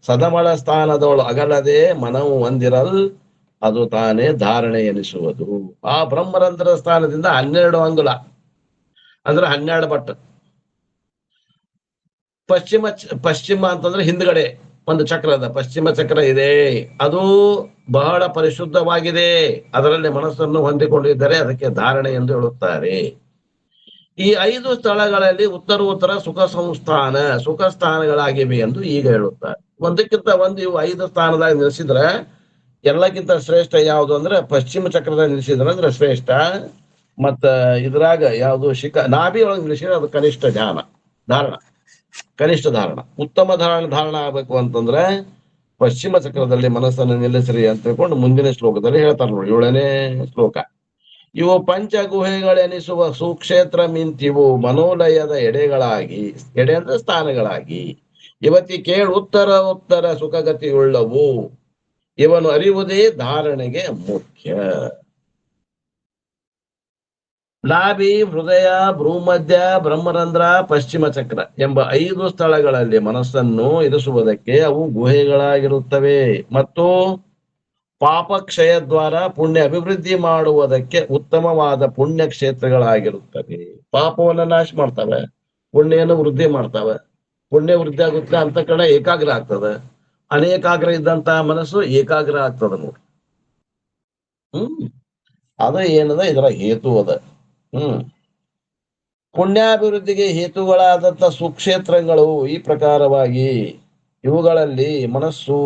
ಸದಮಳ ಸ್ಥಾನದೊಳು ಅಗಲದೆ ಮನವು ಹೊಂದಿರಲ್ ಅದು ತಾನೇ ಧಾರಣೆ ಎನಿಸುವುದು. ಆ ಬ್ರಹ್ಮರಂಧ್ರ ಸ್ಥಾನದಿಂದ 12 ಅಂಗುಲ ಅಂದ್ರೆ 12 ಬಟ್. ಪಶ್ಚಿಮ ಅಂತಂದ್ರೆ ಹಿಂದ್ಗಡೆ ಒಂದು ಚಕ್ರ ಅದ, ಪಶ್ಚಿಮ ಚಕ್ರ ಇದೆ. ಅದು ಬಹಳ ಪರಿಶುದ್ಧವಾಗಿದೆ. ಅದರಲ್ಲಿ ಮನಸ್ಸನ್ನು ಹೊಂದಿಕೊಂಡಿದ್ದರೆ ಅದಕ್ಕೆ ಧಾರಣೆ ಎಂದು ಹೇಳುತ್ತಾರೆ. ಈ 5 ಸ್ಥಳಗಳಲ್ಲಿ ಉತ್ತರ ಸುಖ ಸ್ಥಾನಗಳಾಗಿವೆ ಎಂದು ಈಗ ಹೇಳುತ್ತಾರೆ. ಒಂದಕ್ಕಿಂತ ಒಂದು ಇವು 5 ಸ್ಥಾನದಾಗ ನಿಲ್ಲಿಸಿದ್ರೆ ಎಲ್ಲಕ್ಕಿಂತ ಶ್ರೇಷ್ಠ ಯಾವುದು ಅಂದ್ರೆ ಪಶ್ಚಿಮ ಚಕ್ರದಾಗ ನಿಲ್ಲಿಸಿದ್ರ ಅಂದ್ರೆ ಶ್ರೇಷ್ಠ. ಮತ್ತ ಇದ್ರಾಗ ಯಾವುದು ನಾಭಿ ಒಳಗೆ ನಿಲ್ಲಿಸಿದ್ರೆ ಅದು ಕನಿಷ್ಠ ಧಾರಣ. ಉತ್ತಮ ಧಾರಣ ಆಗ್ಬೇಕು ಅಂತಂದ್ರೆ ಪಶ್ಚಿಮ ಚಕ್ರದಲ್ಲಿ ಮನಸ್ಸನ್ನು ನಿಲ್ಲಿಸ್ರಿ ಅಂತ ಹೇಳ್ಕೊಂಡು ಮುಂದಿನ ಶ್ಲೋಕದಲ್ಲಿ ಹೇಳ್ತಾರೆ ನೋಡಿ, 7ನೇ ಶ್ಲೋಕ. ಇವು ಪಂಚಗುಹೆಗಳೆನಿಸುವ ಸುಕ್ಷೇತ್ರ ಮಿಂತಿವು ಮನೋಲಯದ ಎಡೆ ಅಂದ್ರೆ ಸ್ಥಾನಗಳಾಗಿ ಇವತ್ತಿ ಕೇಳು ಉತ್ತರ ಸುಖಗತಿಯುಳ್ಳವು. ಇವನು ಅರಿವುದೇ ಧಾರಣೆಗೆ ಮುಖ್ಯ. ನಾಭಿ, ಹೃದಯ, ಭ್ರೂಮಧ್ಯ, ಬ್ರಹ್ಮರಂಧ್ರ, ಪಶ್ಚಿಮ ಚಕ್ರ ಎಂಬ 5 ಸ್ಥಳಗಳಲ್ಲಿ ಮನಸ್ಸನ್ನು ಇರಿಸುವುದಕ್ಕೆ ಅವು ಗುಹೆಗಳಾಗಿರುತ್ತವೆ. ಮತ್ತು ಪಾಪಕ್ಷಯ ದ್ವಾರ ಪುಣ್ಯ ಅಭಿವೃದ್ಧಿ ಮಾಡುವುದಕ್ಕೆ ಉತ್ತಮವಾದ ಪುಣ್ಯ ಕ್ಷೇತ್ರಗಳಾಗಿರುತ್ತವೆ. ಪಾಪವನ್ನು ನಾಶ ಮಾಡ್ತವೆ, ಪುಣ್ಯವನ್ನು ವೃದ್ಧಿ ಮಾಡ್ತವೆ. ಪುಣ್ಯ ವೃದ್ಧಿ ಆಗುತ್ತೆ ಅಂತ ಕಡೆ ಏಕಾಗ್ರ ಆಗ್ತದೆ. ಅನೇಕಾಗ್ರ ಇದ್ದಂತಹ ಮನಸ್ಸು ಏಕಾಗ್ರ ಆಗ್ತದ ನೋಡಿ. ಅದು ಏನದ ಇದರ ಹೇತು ಅದ. ಪುಣ್ಯಾಭಿವೃದ್ಧಿಗೆ ಹೇತುಗಳಾದಂತ ಸುಕ್ಷೇತ್ರಗಳು ಈ ಪ್ರಕಾರವಾಗಿ ಇವುಗಳಲ್ಲಿ ಮನಸ್ಸು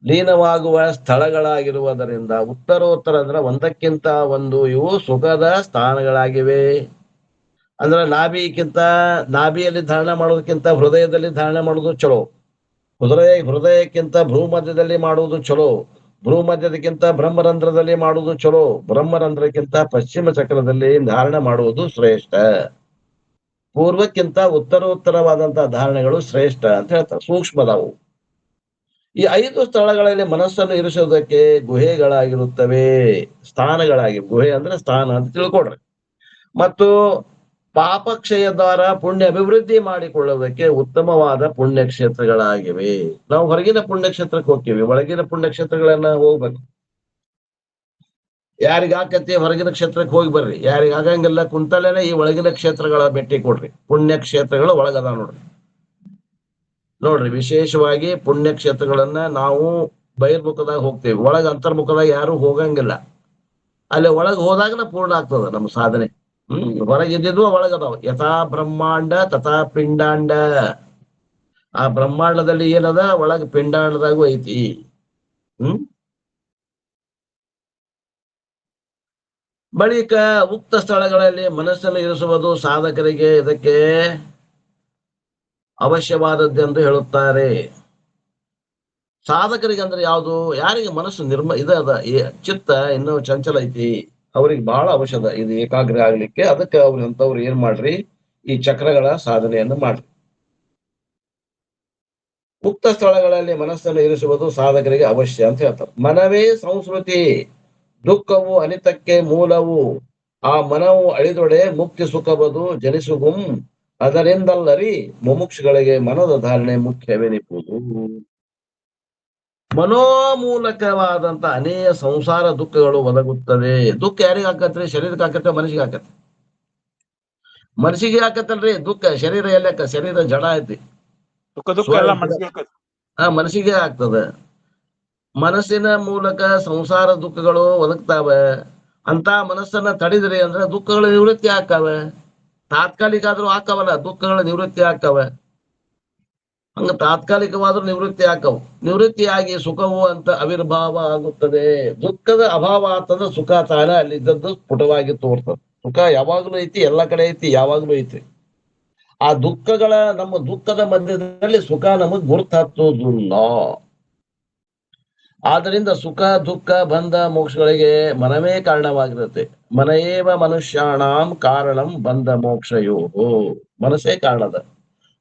ಲೀನವಾಗುವ ಸ್ಥಳಗಳಾಗಿರುವುದರಿಂದ ಉತ್ತರೋತ್ತರ ಅಂದ್ರೆ ಒಂದಕ್ಕಿಂತ ಒಂದು ಇವು ಸುಖದ ಸ್ಥಾನಗಳಾಗಿವೆ. ಅಂದ್ರೆ ನಾಭಿಯಲ್ಲಿ ಧಾರಣ ಮಾಡೋದಕ್ಕಿಂತ ಹೃದಯದಲ್ಲಿ ಧಾರಣ ಮಾಡೋದು ಚಲೋ. ಹೃದಯಕ್ಕಿಂತ ಭ್ರೂಮಧ್ಯದಲ್ಲಿ ಮಾಡುವುದು ಚಲೋ. ಭ್ರೂಮಧ್ಯದಕ್ಕಿಂತ ಬ್ರಹ್ಮರಂಧ್ರದಲ್ಲಿ ಮಾಡುವುದು ಚಲೋ. ಬ್ರಹ್ಮರಂಧ್ರಕ್ಕಿಂತ ಪಶ್ಚಿಮ ಚಕ್ರದಲ್ಲಿ ಧಾರಣ ಮಾಡುವುದು ಶ್ರೇಷ್ಠ. ಪೂರ್ವಕ್ಕಿಂತ ಉತ್ತರೋತ್ತರವಾದಂತಹ ಧಾರಣೆಗಳು ಶ್ರೇಷ್ಠ ಅಂತ ಹೇಳ್ತಾರೆ. ಸೂಕ್ಷ್ಮದವು. ಈ 5 ಸ್ಥಳಗಳಲ್ಲಿ ಮನಸ್ಸನ್ನು ಇರಿಸುವುದಕ್ಕೆ ಗುಹೆಗಳಾಗಿರುತ್ತವೆ, ಗುಹೆ ಅಂದ್ರೆ ಸ್ಥಾನ ಅಂತ ತಿಳ್ಕೊಡ್ರಿ. ಮತ್ತು ಪಾಪಕ್ಷಯ ದ್ವಾರ ಪುಣ್ಯ ಅಭಿವೃದ್ಧಿ ಮಾಡಿಕೊಳ್ಳುವುದಕ್ಕೆ ಉತ್ತಮವಾದ ಪುಣ್ಯಕ್ಷೇತ್ರಗಳಾಗಿವೆ. ನಾವು ಹೊರಗಿನ ಪುಣ್ಯಕ್ಷೇತ್ರಕ್ಕೆ ಹೋಗ್ತೀವಿ, ಒಳಗಿನ ಪುಣ್ಯಕ್ಷೇತ್ರಗಳನ್ನ ಹೋಗ್ಬೇಕು. ಯಾರಿಗಾಕತಿ ಹೊರಗಿನ ಕ್ಷೇತ್ರಕ್ಕೆ ಹೋಗಿ ಬರ್ರಿ, ಯಾರಿಗಾಗಂಗಿಲ್ಲ ಕುಂತಲೇನೆ ಈ ಒಳಗಿನ ಕ್ಷೇತ್ರಗಳ ಭೇಟಿ ಕೊಡ್ರಿ. ಪುಣ್ಯಕ್ಷೇತ್ರಗಳು ಒಳಗದ ನೋಡ್ರಿ. ವಿಶೇಷವಾಗಿ ಪುಣ್ಯಕ್ಷೇತ್ರಗಳನ್ನ ನಾವು ಬಹಿರ್ಮುಖದಾಗ ಹೋಗ್ತೇವೆ, ಒಳಗ ಅಂತರ್ಮುಖದಾಗ ಯಾರು ಹೋಗಂಗಿಲ್ಲ. ಅಲ್ಲಿ ಒಳಗೆ ಹೋದಾಗನ ಪೂರ್ಣ ಆಗ್ತದ ನಮ್ಮ ಸಾಧನೆ. ಹೊರಗಿದ್ದು ಒಳಗದಾವ. ಯಥಾ ಬ್ರಹ್ಮಾಂಡ ತಥಾ ಪಿಂಡಾಂಡ. ಆ ಬ್ರಹ್ಮಾಂಡದಲ್ಲಿ ಏನದ, ಒಳಗ ಪಿಂಡಾಂಡದಾಗೂ ಐತಿ. ಬಳಿಕ ಉಕ್ತ ಸ್ಥಳಗಳಲ್ಲಿ ಮನಸ್ಸನ್ನು ಇರಿಸುವುದು ಸಾಧಕರಿಗೆ ಇದಕ್ಕೆ ಅವಶ್ಯವಾದದ್ದೆಂದು ಹೇಳುತ್ತಾರೆ. ಸಾಧಕರಿಗೆ ಅಂದ್ರೆ ಯಾವುದು? ಯಾರಿಗೆ ಮನಸ್ಸು ಇದದ ಚಿತ್ತ ಇನ್ನೂ ಚಂಚಲ ಐತಿ, ಅವ್ರಿಗೆ ಬಹಳ ಅವಶ್ಯದ ಇದು ಏಕಾಗ್ರ ಆಗ್ಲಿಕ್ಕೆ. ಅದಕ್ಕೆ ಅವ್ರು ಏನ್ ಮಾಡ್ರಿ, ಈ ಚಕ್ರಗಳ ಸಾಧನೆಯನ್ನು ಮಾಡ್ರಿ. ಉಕ್ತ ಸ್ಥಳಗಳಲ್ಲಿ ಮನಸ್ಸನ್ನು ಇರಿಸುವುದು ಸಾಧಕರಿಗೆ ಅವಶ್ಯ ಅಂತ ಹೇಳ್ತಾರೆ. ಮನವೇ ಸಂಸ್ಕೃತಿ, ದುಃಖವು ಅನಿತಕ್ಕೆ ಮೂಲವು. ಆ ಮನವು ಅಳಿದೊಡೆ ಮುಕ್ತಿ ಸುಖವದು ಜನಿಸುಗುಂ. ಅದರಿಂದಲ್ಲರಿ ಮುಮುಕ್ಷುಗಳಿಗೆ ಮನದ ಧಾರಣೆ ಮುಖ್ಯವೆನಿಪುದು. ಮನೋಮೂಲಕವಾದಂತ ಅನೇಕ ಸಂಸಾರ ದುಃಖಗಳು ಒದಗುತ್ತದೆ. ದುಃಖ ಯಾರಿಗೆ ಹಾಕತ್ರಿ? ಶರೀರಕ್ಕೆ ಹಾಕತ್ತೆ, ಮನಸ್ಸಿಗೆ ಹಾಕತ್ತೆ. ಮನಸ್ಸಿಗೆ ಹಾಕತ್ತಲ್ರಿ ದುಃಖ. ಶರೀರ ಎಲ್ಲಕ್ಕ? ಶರೀರ ಜಡ ಐತಿ. ಮನಸ್ಸಿಗೆ ಆಗ್ತದೆ. ಮನಸ್ಸಿನ ಮೂಲಕ ಸಂಸಾರ ದುಃಖಗಳು ಒದಗ್ತಾವೆ. ಅಂತ ಮನಸ್ಸನ್ನ ತಡಿದ್ರಿ ಅಂದ್ರೆ ದುಃಖಗಳು ನಿವೃತ್ತಿ ಆಕ್ಕವೆ. ತಾತ್ಕಾಲಿಕ ಆದ್ರೂ ಹಾಕವಲ್ಲ, ದುಃಖಗಳ ನಿವೃತ್ತಿ ಆಕ್ಕವೆ. ಹಂಗ ತಾತ್ಕಾಲಿಕವಾದ್ರೂ ನಿವೃತ್ತಿ ಆಕ್ಕವು. ನಿವೃತ್ತಿಯಾಗಿ ಸುಖವು ಅಂತ ಆವಿರ್ಭಾವ ಆಗುತ್ತದೆ. ದುಃಖದ ಅಭಾವ ಅಂತಂದ್ರೆ ಸುಖ ತಾನೇ ಅಲ್ಲಿದ್ದದ್ದು ಸ್ಫುಟವಾಗಿ ತೋರ್ತದೆ. ಸುಖ ಯಾವಾಗ್ಲೂ ಐತಿ, ಎಲ್ಲ ಕಡೆ ಐತಿ, ಯಾವಾಗ್ಲೂ ಐತಿ. ಆ ನಮ್ಮ ದುಃಖದ ಮಧ್ಯದಲ್ಲಿ ಸುಖ ನಮಗ್ ಗುರುತು ಹತ್ತೋದಿಲ್ಲ. ಆದ್ದರಿಂದ ಸುಖ ದುಃಖ ಬಂಧ ಮೋಕ್ಷಗಳಿಗೆ ಮನವೇ ಕಾರಣವಾಗಿರುತ್ತೆ. ಮನಯೇವ ಮನುಷ್ಯಾಣಂ ಕಾರಣಂ ಬಂಧ ಮೋಕ್ಷಯೋ. ಮನಸ್ಸೇ ಕಾರಣದ.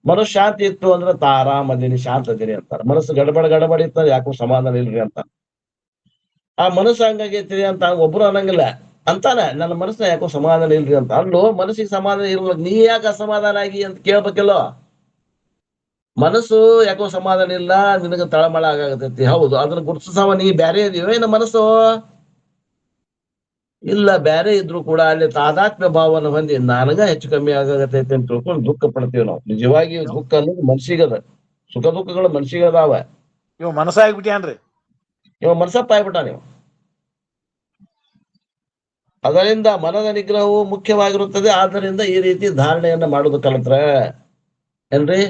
ಮನಸ್ಸು ಶಾಂತಿ ಇತ್ತು ಅಂದ್ರೆ ಆರಾಮದೀನಿ, ಶಾಂತದೀನಿ ಅಂತಾರೆ. ಮನಸ್ಸು ಗಡಬಡ ಇತ್ತು ಯಾಕೋ ಸಮಾಧಾನ ಇಲ್ರಿ ಅಂತ. ಆ ಮನಸ್ಸು ಹಂಗಾಗೈತಿ ಅಂತ ಒಬ್ರು ಅನ್ನಂಗಿಲ್ಲ. ಅಂತಾನ ನನ್ನ ಮನಸ್ಸಿನ ಯಾಕೋ ಸಮಾಧಾನ ಇಲ್ರಿ ಅಂತ. ಅಲ್ಲೋ ಮನಸ್ಸಿಗೆ ಸಮಾಧಾನ ಇರಲ್ಲ, ನೀ ಯಾಕೆ ಅಸಮಾಧಾನ ಆಗಿ ಅಂತ ಕೇಳ್ಬೇಕಲ್ಲೋ. ಮನಸ್ಸು ಯಾಕೋ ಸಮಾಧಾನ ಇಲ್ಲ, ನಿನಗ ತಳಮಳ ಆಗತೈತಿ. ಹೌದು, ಅದನ್ನ ಗುರುತಿಸವ ನೀ ಬ್ಯಾರೆ ಇದೀವೋ ಏನ ಮನಸ್ಸು? ಇಲ್ಲ, ಬ್ಯಾರೆ ಇದ್ರು ಕೂಡ ಅಲ್ಲಿ ತಾದಾತ್ಮ್ಯ ಭಾವನ ಹೊಂದಿ ನನಗ ಹೆಚ್ಚು ಕಮ್ಮಿ ಆಗತೈತಿ ಅಂತ ತಿಳ್ಕೊಂಡು ದುಃಖ ಪಡ್ತೀವಿ ನಾವು. ನಿಜವಾಗಿ ದುಃಖ ಅನ್ನೋದು ಮನ್ಸಿಗದ, ಸುಖ ದುಃಖಗಳು ಮನ್ಸಿಗದಾವ. ಇವ್ ಮನಸ್ಸ ಆಗ್ಬಿಟ್ಯಾನ್ರಿ. ಇವ ಮನಸ್ಸಪ್ಪ ಆಗ್ಬಿಟ್ಟ ನೀವು. ಅದರಿಂದ ಮನದ ನಿಗ್ರಹವು ಮುಖ್ಯವಾಗಿರುತ್ತದೆ. ಆದ್ದರಿಂದ ಈ ರೀತಿ ಧಾರಣೆಯನ್ನ ಮಾಡೋದು ಕಲಿತ್ರ ಏನ್ರಿ,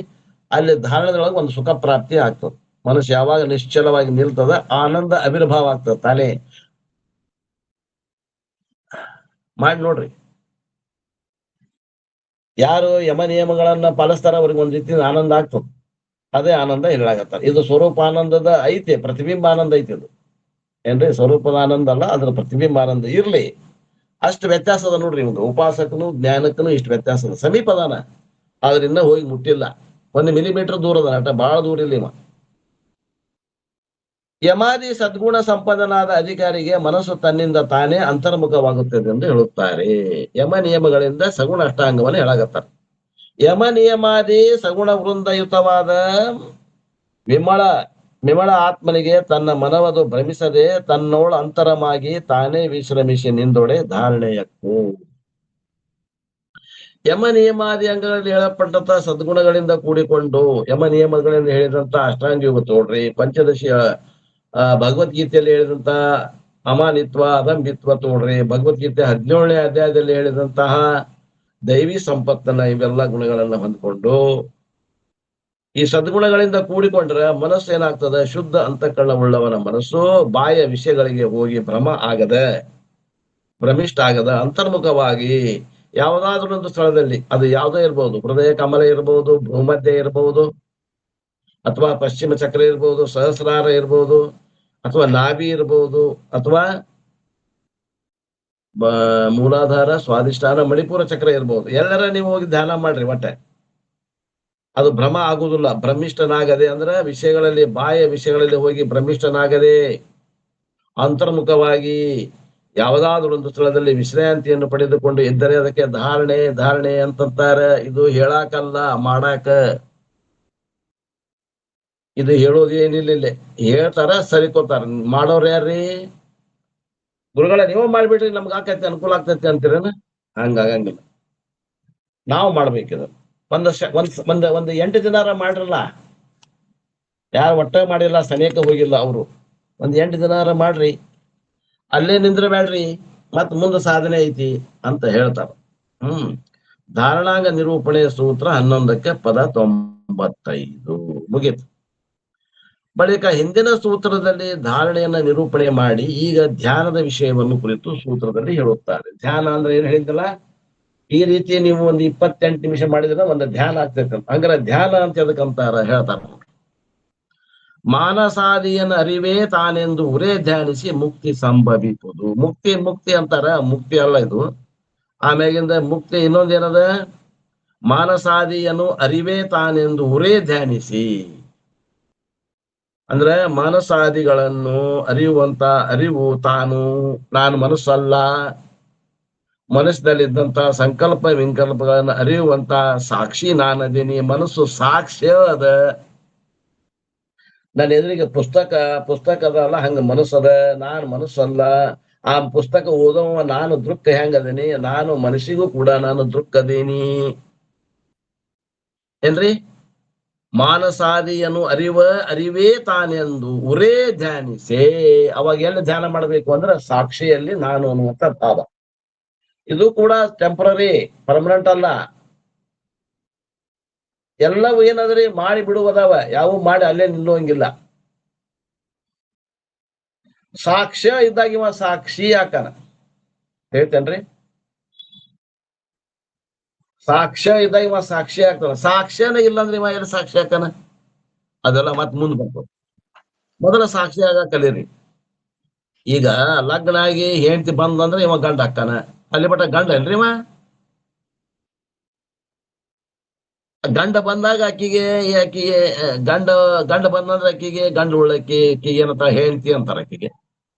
ಅಲ್ಲಿ ಧಾರಣೆದೊಳಗೆ ಒಂದು ಸುಖ ಪ್ರಾಪ್ತಿ ಆಗ್ತದೆ. ಮನಸ್ಸು ಯಾವಾಗ ನಿಶ್ಚಲವಾಗಿ ನಿಲ್ತದ, ಆನಂದ ಆವಿರ್ಭಾವ ಆಗ್ತದೆ ತಾನೇ. ಮಾಡಿ ನೋಡ್ರಿ. ಯಾರು ಯಮ ನಿಯಮಗಳನ್ನ ಪಾಲಿಸ್ತಾರ ಅವ್ರಿಗೆ ಒಂದ್ ರೀತಿ ಆನಂದ ಆಗ್ತದೆ. ಅದೇ ಆನಂದ ಹೇಳಾಗತ್ತಾರ. ಇದು ಸ್ವರೂಪ ಆನಂದದ ಐತೆ, ಪ್ರತಿಬಿಂಬ ಆನಂದ ಐತಿ ಇದು ಏನ್ರಿ. ಸ್ವರೂಪದ ಆನಂದ ಅಲ್ಲ, ಅದ್ರ ಪ್ರತಿಬಿಂಬ ಆನಂದ ಇರ್ಲಿ. ಅಷ್ಟು ವ್ಯತ್ಯಾಸ ಅದ ನೋಡ್ರಿ. ನಿಮ್ಗೆ ಉಪಾಸಕನು ಜ್ಞಾನಕ್ಕನು ಇಷ್ಟು ವ್ಯತ್ಯಾಸ ಅದ. ಸಮೀಪದಾನ, ಆದ್ರಿಂದ ಹೋಗಿ ಮುಟ್ಟಿಲ್ಲ. 1 ಮಿಲಿಮೀಟರ್ ದೂರದ ಅಟ, ಬಹಳ ದೂರ ಇಲ್ಲ ಇವ. ಯಮಾದಿ ಸದ್ಗುಣ ಸಂಪನ್ನನಾದ ಅಧಿಕಾರಿಗೆ ಮನಸ್ಸು ತನ್ನಿಂದ ತಾನೇ ಅಂತರ್ಮುಖವಾಗುತ್ತದೆ ಎಂದು ಹೇಳುತ್ತಾರೆ. ಯಮ ನಿಯಮಗಳಿಂದ ಸಗುಣ ಅಷ್ಟಾಂಗವನ್ನು ಹೇಳಾಗತ್ತಾರೆ. ಯಮ ನಿಯಮಾದಿ ಸಗುಣ ವೃಂದಯುತವಾದ ವಿಮಳ ಆತ್ಮನಿಗೆ ತನ್ನ ಮನವದು ಭ್ರಮಿಸದೆ ತನ್ನೋಳ ಅಂತರಮಾಗಿ ತಾನೇ ವಿಶ್ರಮಿಸಿ ನಿಂದೊಡೆ ಧಾರಣೆಯಕ್ಕೂ. ಯಮ ನಿಯಮಾದಿ ಅಂಗಗಳಲ್ಲಿ ಹೇಳಲ್ಪಟ್ಟಂತ ಸದ್ಗುಣಗಳಿಂದ ಕೂಡಿಕೊಂಡು, ಯಮ ನಿಯಮಗಳಿಂದ ಹೇಳಿದಂತ ಅಷ್ಟಾಂಗ ಯೋಗ ತೋಡ್ರಿ, ಪಂಚದಶಿ ಭಗವದ್ಗೀತೆಯಲ್ಲಿ ಹೇಳಿದಂತ ಅಮಾನಿತ್ವ ಅದಂಬಿತ್ವ ತೋಡ್ರಿ, ಭಗವದ್ಗೀತೆ 17ನೇ ಅಧ್ಯಾಯದಲ್ಲಿ ಹೇಳಿದಂತಹ ದೈವಿ ಸಂಪತ್ತನ್ನ, ಇವೆಲ್ಲ ಗುಣಗಳನ್ನ ಹೊಂದ್ಕೊಂಡು ಈ ಸದ್ಗುಣಗಳಿಂದ ಕೂಡಿಕೊಂಡ್ರೆ ಮನಸ್ಸು ಏನಾಗ್ತದ, ಶುದ್ಧ ಅಂತಃಕರಣ ಉಳ್ಳವನ ಮನಸ್ಸು ಬಾಹ್ಯ ವಿಷಯಗಳಿಗೆ ಹೋಗಿ ಭ್ರಮಿಷ್ಠ ಆಗದ ಅಂತರ್ಮುಖವಾಗಿ ಯಾವುದಾದ್ರೂ ಒಂದು ಸ್ಥಳದಲ್ಲಿ, ಅದು ಯಾವುದೇ ಇರ್ಬೋದು, ಹೃದಯ ಕಮಲ ಇರ್ಬೋದು, ಭೂಮಧ್ಯ ಇರ್ಬೋದು, ಅಥವಾ ಪಶ್ಚಿಮ ಚಕ್ರ ಇರ್ಬೋದು, ಸಹಸ್ರಾರ ಇರ್ಬೋದು, ಅಥವಾ ನಾಭಿ ಇರ್ಬೋದು, ಅಥವಾ ಮೂಲಾಧಾರ, ಸ್ವಾಧಿಷ್ಠಾನ, ಮಣಿಪುರ ಚಕ್ರ ಇರ್ಬೋದು. ಎಲ್ಲರ ನೀವು ಹೋಗಿ ಧ್ಯಾನ ಮಾಡ್ರಿ. ಒಟ್ಟೆ ಅದು ಭ್ರಮ ಆಗುದಿಲ್ಲ. ಭ್ರಮಿಷ್ಠನಾಗದೆ ಅಂದ್ರೆ ವಿಷಯಗಳಲ್ಲಿ, ಬಾಹ್ಯ ವಿಷಯಗಳಲ್ಲಿ ಹೋಗಿ ಭ್ರಮಿಷ್ಠನಾಗದೆ ಅಂತರ್ಮುಖವಾಗಿ ಯಾವುದಾದ್ರೂ ಒಂದು ಸ್ಥಳದಲ್ಲಿ ವಿಶ್ರಾಂತಿಯನ್ನು ಪಡೆದುಕೊಂಡು ಇದ್ದರೆ ಅದಕ್ಕೆ ಧಾರಣೆ ಅಂತಂತಾರ. ಇದು ಹೇಳಾಕಲ್ಲ, ಮಾಡಾಕ. ಇದು ಹೇಳೋದೇನಿಲ್ಲ, ಹೇಳ್ತಾರ, ಸರಿಕೋತಾರ. ಮಾಡೋರ್ ಯಾರ್ರಿ? ಗುರುಗಳ ನೀವು ಮಾಡ್ಬಿಟ್ರಿ, ನಮ್ಗೆ ಆಕೈತಿ, ಅನುಕೂಲ ಆಗ್ತೈತಿ ಅಂತೀರೇನ? ಹಂಗಾಗಂಗಿಲ್ಲ. ನಾವು ಮಾಡ್ಬೇಕಿದ. ಒಂದು 8 ದಿನಾರ ಮಾಡ್ರಲ್ಲ. ಯಾರು ಒಟ್ಟ ಮಾಡಿಲ್ಲ, ಸನೇಕ ಹೋಗಿಲ್ಲ ಅವರು. 8 ದಿನಾರ ಮಾಡ್ರಿ, ಅಲ್ಲೇ ನಿಂದ್ರಬೇಡ್ರಿ, ಮತ್ ಮುಂದೆ ಸಾಧನೆ ಐತಿ ಅಂತ ಹೇಳ್ತಾರ. ಧಾರಣಾಂಗ ನಿರೂಪಣೆ ಸೂತ್ರ 11ಕ್ಕೆ ಪದ 95 ಮುಗೀತು. ಬಳಿಕ ಹಿಂದಿನ ಸೂತ್ರದಲ್ಲಿ ಧಾರಣೆಯನ್ನ ನಿರೂಪಣೆ ಮಾಡಿ ಈಗ ಧ್ಯಾನದ ವಿಷಯವನ್ನು ಕುರಿತು ಸೂತ್ರದಲ್ಲಿ ಹೇಳುತ್ತಾರೆ. ಧ್ಯಾನ ಅಂದ್ರೆ ಏನ್ ಹೇಳಿದ್ದಲ್ಲ, ಈ ರೀತಿ ನೀವು ಒಂದು 28 ನಿಮಿಷ ಮಾಡಿದ್ರೆ ಒಂದು ಧ್ಯಾನ ಆಗ್ತೈತೆ. ಹಂಗಾರೆ ಧ್ಯಾನ ಅಂತ ಎದಕ್ಕಂತಾರ ಹೇಳ್ತಾರ. ಮಾನಸಾದಿಯನ್ನು ಅರಿವೇ ತಾನೆಂದು ಉರೇ ಧ್ಯಾನಿಸಿ ಮುಕ್ತಿ ಸಂಭವಿಸುವುದು. ಮುಕ್ತಿ ಅಂತಾರ, ಮುಕ್ತಿ ಅಲ್ಲ ಇದು. ಆಮ್ಯಾಗಿಂದ ಮುಕ್ತಿ ಇನ್ನೊಂದೇನದ, ಮಾನಸಾದಿಯನ್ನು ಅರಿವೇ ತಾನೆಂದು ಉರೇ ಧ್ಯಾನಿಸಿ ಅಂದ್ರೆ ಮಾನಸಾದಿಗಳನ್ನು ಅರಿಯುವಂತ ಅರಿವು ತಾನು, ನಾನು ಮನಸ್ಸಲ್ಲ, ಮನಸ್ಸಿನಲ್ಲಿದ್ದಂತ ಸಂಕಲ್ಪ ವಿಂಕಲ್ಪಗಳನ್ನು ಅರಿಯುವಂತ ಸಾಕ್ಷಿ ನಾನದೀನಿ. ಮನಸ್ಸು ಸಾಕ್ಷ್ಯ ಅದ. ನನ್ನ ಎದುರಿಗೆ ಪುಸ್ತಕ ಅದಲ್ಲ, ಹಂಗ ಮನಸ್ಸದ. ನಾನು ಮನಸ್ಸಲ್ಲ. ಆ ಪುಸ್ತಕ ಓದೋವ ನಾನು ದೃಕ್ ಹೆಂಗದೀನಿ, ನಾನು ಮನಸ್ಸಿಗೂ ಕೂಡ ನಾನು ದೃಕ್ ಅದೀನಿ ಏನ್ರಿ. ಮಾನಸಾದಿಯನ್ನು ಅರಿವೇ ತಾನೆಂದು ಉರೇ ಧ್ಯಾನಿಸೇ. ಅವಾಗ ಎಲ್ಲಿ ಧ್ಯಾನ ಮಾಡ್ಬೇಕು ಅಂದ್ರೆ ಸಾಕ್ಷಿಯಲ್ಲಿ ನಾನು ಅನ್ನುವಂತ ಭಾವ. ಇದು ಕೂಡ ಟೆಂಪರರಿ, ಪರ್ಮನೆಂಟ್ ಅಲ್ಲ. ಎಲ್ಲವೂ ಏನಾದ್ರಿ ಮಾಡಿ ಬಿಡುವುದವ, ಯಾವ ಮಾಡಿ ಅಲ್ಲೇ ನಿಲ್ಲುವಂಗಿಲ್ಲ. ಸಾಕ್ಷ್ಯ ಇದ್ದಾಗ ಇವ ಸಾಕ್ಷಿ ಯಾಕನ ಹೇಳ್ತೇನ್ರಿ. ಸಾಕ್ಷ್ಯ ಇದ್ದಾಗ ಇವ ಸಾಕ್ಷಿ ಆಗ್ತಾನ. ಸಾಕ್ಷ್ಯನೇ ಇಲ್ಲಾಂದ್ರೆ ಇವ ಏನು ಸಾಕ್ಷಿ ಹಾಕನ? ಅದೆಲ್ಲ ಮತ್ ಮುಂದ್ ಬರ್ತದ. ಮೊದಲ ಸಾಕ್ಷಿ ಆಗ ಕಲೀರಿ. ಈಗ ಲಗ್ನ ಆಗಿ ಹೆಂಡತಿ ಬಂದಂದ್ರೆ ಇವ ಗಂಡ ಹಾಕಾನ. ಅಲ್ಲಿ ಬಟ್ಟ ಗಂಡ ಅಲ್ರಿ ಇವ. ಗಂಡ ಬಂದಾಗ ಆಕಿಗೆ ಗಂಡ ಬಂದಂದ್ರೆ ಆಕಿಗೆ ಗಂಡ ಉಳ್ಳಕ್ಕಿ, ಆಕಿಗೆ ಏನಂತ ಹೆಂಡತಿ ಅಂತಾರ. ಆಕಿಗೆ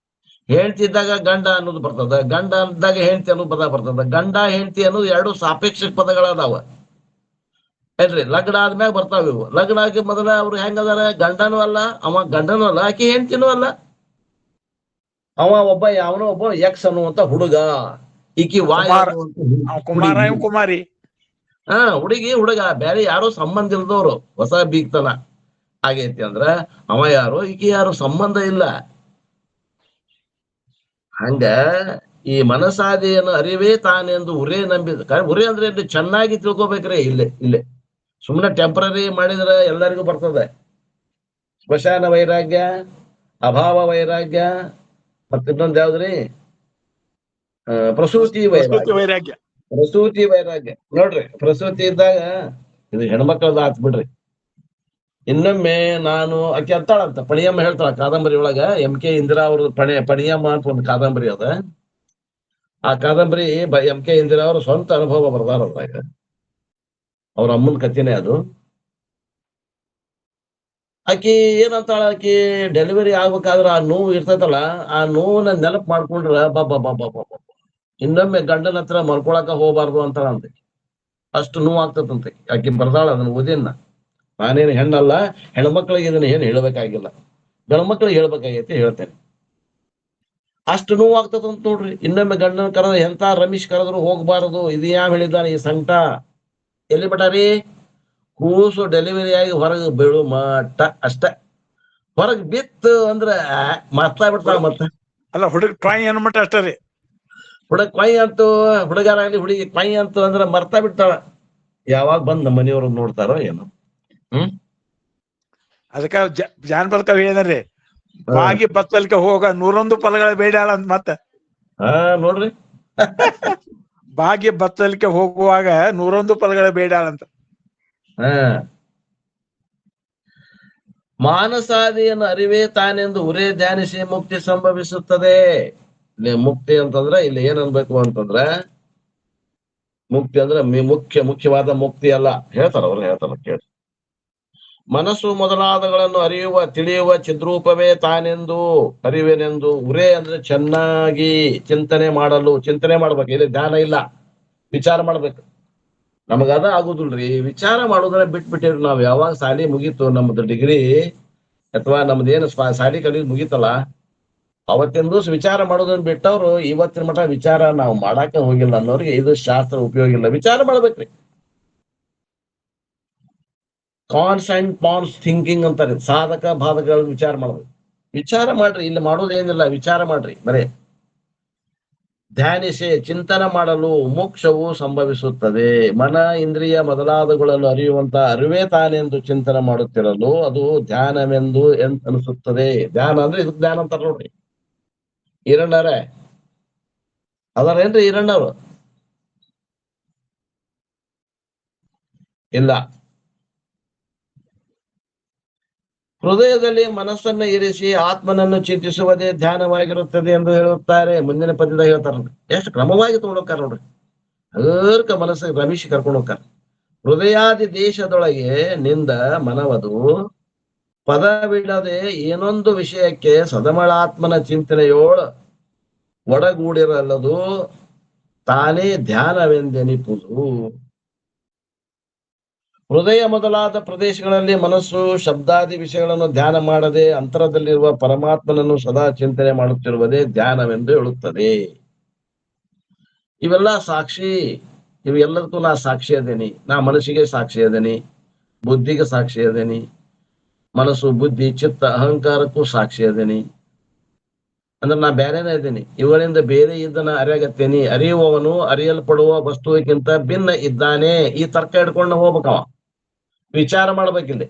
ಹೆಂಡತಿ ಇದ್ದಾಗ ಗಂಡ ಅನ್ನೋದು ಬರ್ತದ, ಗಂಡ ಇದ್ದಾಗ ಹೆಂಡತಿ ಅನ್ನೋದು ಪದ ಬರ್ತದ. ಗಂಡ ಹೆಂಡತಿ ಅನ್ನೋದು ಎರಡು ಸಾಪೇಕ್ಷ ಪದಗಳದಾವ ಏನ್ರಿ. ಲಗ್ನ ಆದ್ಮ್ಯಾಗ ಬರ್ತಾವ ಇವು. ಲಗ್ನ ಆಗಿ ಮೊದಲ ಅವ್ರು ಹೆಂಗದಾರ, ಗಂಡನೂ ಅಲ್ಲ ಅವ, ಗಂಡನೂ ಅಲ್ಲ ಆಕಿ ಹೆಂಡತಿನೂ ಅಲ್ಲ. ಅವ ಒಬ್ಬ ಯಾವನೋ ಒಬ್ಬ ಎಕ್ಸ್ ಅನ್ನುವಂತ ಹುಡುಗ, ಈಕಿ ವಾಯ್ ಕುಮಾರ ಕುಮಾರಿ. ಹುಡುಗಿ ಹುಡುಗ ಬೇರೆ ಯಾರು ಸಂಬಂಧ ಇಲ್ದವ್ರು, ಹೊಸ ಬೀಗ್ತನ ಆಗೈತಿ ಅಂದ್ರ ಅವ ಯಾರು ಈಕಿ ಯಾರು ಸಂಬಂಧ ಇಲ್ಲ. ಹಂಗ ಈ ಮನಸಾದಿಯನ್ನು ಅರಿವೇ ತಾನೆಂದು ಉರೇ ನಂಬಿದ. ಉರೇ ಅಂದ್ರೆ ಇಲ್ಲಿ ಚೆನ್ನಾಗಿ ತಿಳ್ಕೊಬೇಕ್ರಿ. ಇಲ್ಲೇ ಸುಮ್ಮನೆ ಟೆಂಪರರಿ ಮಾಡಿದ್ರೆ ಎಲ್ಲರಿಗೂ ಬರ್ತದೆ. ಸ್ಮಶಾನ ವೈರಾಗ್ಯ, ಅಭಾವ ವೈರಾಗ್ಯ, ಮತ್ತಿನ್ನೊಂದು ಯಾವ್ದ್ರಿ, ಪ್ರಸೂತಿ ವೈರಾಗ್ಯ. ಪ್ರಸೂತಿ ವೈರಾಗ್ಯ ನೋಡ್ರಿ. ಪ್ರಸೂತಿ ಇದ್ದಾಗ ಇದು ಹೆಣ್ಮಕ್ಳದ ಆತ್ ಬಿಡ್ರಿ. ಇನ್ನೊಮ್ಮೆ ನಾನು ಆಕೆ ಅಂತಾಳಂತ, ಪಣಿಯಮ್ಮ ಹೇಳ್ತಾಳ ಕಾದಂಬರಿ ಒಳಗ, MK ಇಂದಿರಾ ಅವ್ರ ಪಣಿಯಮ್ಮ ಅಂತ ಒಂದು ಕಾದಂಬರಿ ಅದ. ಆ ಕಾದಂಬರಿ MK ಇಂದಿರಾ ಅವ್ರ ಸ್ವಂತ ಅನುಭವ ಬರ್ದಾರ ಅದ್ರಾಗ. ಅವ್ರ ಅಮ್ಮನ ಕಥೆನೇ ಅದು. ಆಕಿ ಏನಂತಾಳ, ಆಕಿ ಡೆಲಿವರಿ ಆಗ್ಬೇಕಾದ್ರ ಆ ನೋವು ಇರ್ತೈತಲ್ಲ, ಆ ನೋವನ್ನ ನೆನಪು ಮಾಡ್ಕೊಂಡ್ರ ಬಾಬಾ ಇನ್ನೊಮ್ಮೆ ಗಂಡನ ಹತ್ರ ಮಲ್ಕೊಳಕ ಹೋಗ್ಬಾರ್ದು ಅಂತಾಳಂತೆ. ಅಷ್ಟು ನೋವು ಆಗ್ತದಂತೆ. ಆಕಿ ಬರ್ದಾಳ, ಅದನ್ನ ಓದಿನ. ನಾನೇನು ಹೆಣ್ಣಲ್ಲ, ಹೆಣ್ಮಕ್ಳಿಗೆ ಇದನ್ನ ಏನು ಹೇಳ್ಬೇಕಾಗಿಲ್ಲ, ಗಂಡ್ಮಕ್ಳಿಗೆ ಹೇಳ್ಬೇಕಾಗೈತಿ, ಹೇಳ್ತೇನೆ. ಅಷ್ಟು ನೋವು ಆಗ್ತದಂತ ನೋಡ್ರಿ. ಇನ್ನೊಮ್ಮೆ ಗಂಡನ ಕರೆದ ಎಂತ ರಮೇಶ್ ಕರೆದ್ರು ಹೋಗ್ಬಾರದು. ಇದು ಯಾವ ಹೇಳಿದ್ದಾನೆ ಈ ಸಂಕಟ. ಎಲ್ಲಿ ಬಿಟ್ಟಾರಿ? ಕೂಸು ಡೆಲಿವರಿ ಆಗಿ ಹೊರಗೆ ಬೀಳು ಮಟ್ಟ ಅಷ್ಟ. ಹೊರಗ್ ಬಿತ್ತು ಅಂದ್ರ ಮಾತಾಡ್ಬಿಡ್ತಾಳ. ಮತ್ತೆ ಅಲ್ಲ, ಹುಡುಗ ಟ್ವಾಯ್ ಅನ್ಮಟ್ಟ ಅಷ್ಟೇ ರೀ. ಹುಡುಗ ಕೊಯ್ ಅಂತೂ, ಹುಡುಗರಾಗ್ಲಿ ಹುಡುಗಿ ಕೊಯ್ ಅಂತೂ ಅಂದ್ರ ಮರ್ತಾ ಬಿಡ್ತಾಳ. ಯಾವಾಗ ಬಂದ್ ನಮ್ಮ ಮನೆಯವ್ರು ನೋಡ್ತಾರೋ ಏನೋ. ಅದಕ್ಕ ಜಾನಪದ ಕವಿ ಏನರಿ, ಬಾಗಿ ಬತ್ತಲ್ಕೆ ಹೋಗ 101 ಫಲಗಳ ಬೇಡಾಳ ಅಂತ. ಮತ್ತ ನೋಡ್ರಿ, ಬಾಗಿ ಬತ್ತಲ್ಕೆ ಹೋಗುವಾಗ 101 ಫಲಗಳ ಬೇಡಾಳ ಅಂತ. ಮಾನಸಾದಿಯನ್ನು ಅರಿವೇ ತಾನೆಂದು ಉರೇ ಧ್ಯಾನಿಸಿ ಮುಕ್ತಿ ಸಂಭವಿಸುತ್ತದೆ. ಮುಕ್ತಿ ಅಂತಂದ್ರ ಇಲ್ಲಿ ಏನ್ ಅನ್ಬೇಕು ಅಂತಂದ್ರ, ಮುಕ್ತಿ ಅಂದ್ರೆ ಮುಖ್ಯವಾದ ಮುಕ್ತಿ ಅಲ್ಲ. ಹೇಳ್ತಾರ ಕೇಳಿ. ಮನಸ್ಸು ಮೊದಲಾದಗಳನ್ನು ಅರಿಯುವ ತಿಳಿಯುವ ಚಿದ್ರೂಪವೇ ತಾನೆಂದು ಅರಿವೇನೆಂದು ಉರೇ ಅಂದ್ರೆ ಚೆನ್ನಾಗಿ ಚಿಂತನೆ ಮಾಡ್ಬೇಕು. ಇಲ್ಲಿ ಧ್ಯಾನ ಇಲ್ಲ, ವಿಚಾರ ಮಾಡ್ಬೇಕು. ನಮಗದ ಆಗುದಿಲ್ರಿ. ವಿಚಾರ ಮಾಡೋದ್ರ ಬಿಟ್ಬಿಟ್ಟಿವ್ರಿ ನಾವ್. ಯಾವಾಗ ಶಾಲಿ ಮುಗೀತು ನಮ್ದು ಡಿಗ್ರಿ ಅಥವಾ ನಮ್ದೇನು ಶಾಲಿ ಕಲಿ ಮುಗೀತಲ್ಲ, ಅವತ್ತಿನ ದಿವಸ ವಿಚಾರ ಮಾಡೋದನ್ನ ಬಿಟ್ಟವ್ರು ಇವತ್ತಿನ ಮಠ ವಿಚಾರ ನಾವು ಮಾಡಾಕ ಹೋಗಿಲ್ಲ ಅನ್ನೋರಿಗೆ ಇದು ಶಾಸ್ತ್ರ ಉಪಯೋಗ ಇಲ್ಲ. ವಿಚಾರ ಮಾಡ್ಬೇಕ್ರಿ. ಕಾನ್ಸ್ ಅಂಡ್ ಪಾನ್ಸ್ ಥಿಂಕಿಂಗ್ ಅಂತಾರೆ. ಸಾಧಕ ಬಾಧಕಗಳ ವಿಚಾರ ಮಾಡ್ಬೇಕು. ವಿಚಾರ ಮಾಡ್ರಿ. ಇಲ್ಲಿ ಮಾಡೋದೇನಿಲ್ಲ, ವಿಚಾರ ಮಾಡ್ರಿ. ಬರೇ ಧ್ಯಾನಿಸಿ ಚಿಂತನೆ ಮಾಡಲು ಮೋಕ್ಷವು ಸಂಭವಿಸುತ್ತದೆ. ಮನ ಇಂದ್ರಿಯ ಮೊದಲಾದಗಳನ್ನು ಅರಿಯುವಂತ ಅರಿವೇ ತಾನೆಂದು ಚಿಂತನೆ ಮಾಡುತ್ತಿರಲು ಅದು ಧ್ಯಾನವೆಂದು ಅನಿಸುತ್ತದೆ. ಧ್ಯಾನ ಅಂದ್ರೆ ಇದಕ್ ಧ್ಯಾನ ಅಂತಾರ ನೋಡ್ರಿ. ಹಿರಣ್ಯರೇ ಅದಾರೇನ್ರಿ ಹಿರಣ್ಯರು? ಇಲ್ಲ. ಹೃದಯದಲ್ಲಿ ಮನಸ್ಸನ್ನು ಇರಿಸಿ ಆತ್ಮನನ್ನು ಚಿಂತಿಸುವುದೇ ಧ್ಯಾನವಾಗಿರುತ್ತದೆ ಎಂದು ಹೇಳುತ್ತಾರೆ. ಮುಂದಿನ ಪದ್ಯದಾಗ ಹೇಳ್ತಾರ. ಎಷ್ಟು ಕ್ರಮವಾಗಿ ತಗೊಂಡೋಗ್ತಾರ ನೋಡ್ರಿ. ಹರ್ಕ ಮನಸ್ಸಿಗೆ ರಮೇಶ್ ಕರ್ಕೊಂಡು ಹೋಗ್ತಾರ. ಹೃದಯಾದಿ ದೇಶದೊಳಗೆ ನಿಂದ ಮನವದು ಪದವಿಡದೆ ಏನೊಂದು ವಿಷಯಕ್ಕೆ ಸದಮಳಾತ್ಮನ ಚಿಂತನೆಯೋಳ ಒಡಗೂಡಿರಲ್ಲದು ತಾನೇ ಧ್ಯಾನವೆಂದೆನಿಪುದು. ಹೃದಯ ಮೊದಲಾದ ಪ್ರದೇಶಗಳಲ್ಲಿ ಮನಸ್ಸು ಶಬ್ದಾದಿ ವಿಷಯಗಳನ್ನು ಧ್ಯಾನ ಮಾಡದೆ ಅಂತರದಲ್ಲಿರುವ ಪರಮಾತ್ಮನನ್ನು ಸದಾ ಚಿಂತನೆ ಮಾಡುತ್ತಿರುವುದೇ ಧ್ಯಾನವೆಂದು ಹೇಳುತ್ತದೆ. ಇವೆಲ್ಲ ಸಾಕ್ಷಿ. ಇವೆಲ್ಲದಕ್ಕೂ ನಾ ಸಾಕ್ಷಿ ಅದೇನಿ. ನಾ ಮನಸ್ಸಿಗೆ ಸಾಕ್ಷಿ ಅದೇನಿ, ಬುದ್ಧಿಗೆ ಸಾಕ್ಷಿ ಅದೇನಿ, ಮನಸ್ಸು ಬುದ್ಧಿ ಚಿತ್ತ ಅಹಂಕಾರಕ್ಕೂ ಸಾಕ್ಷಿ ಅದೇನಿ. ಅಂದ್ರೆ ನಾ ಬೇರೆನೇ ಇದ್ದೀನಿ. ಇವುಗಳಿಂದ ಬೇರೆ ಇದ್ದನ ಅರಿಯಾಗತ್ತೇನಿ. ಅರಿಯುವವನು ಅರಿಯಲ್ಪಡುವ ವಸ್ತುವಿಗಿಂತ ಭಿನ್ನ ಇದ್ದಾನೆ. ಈ ತರ್ಕ ಹಿಡ್ಕೊಂಡು ಹೋಗ್ಬೇಕವ. ವಿಚಾರ ಮಾಡ್ಬೇಕಿಲ್ಲಿ.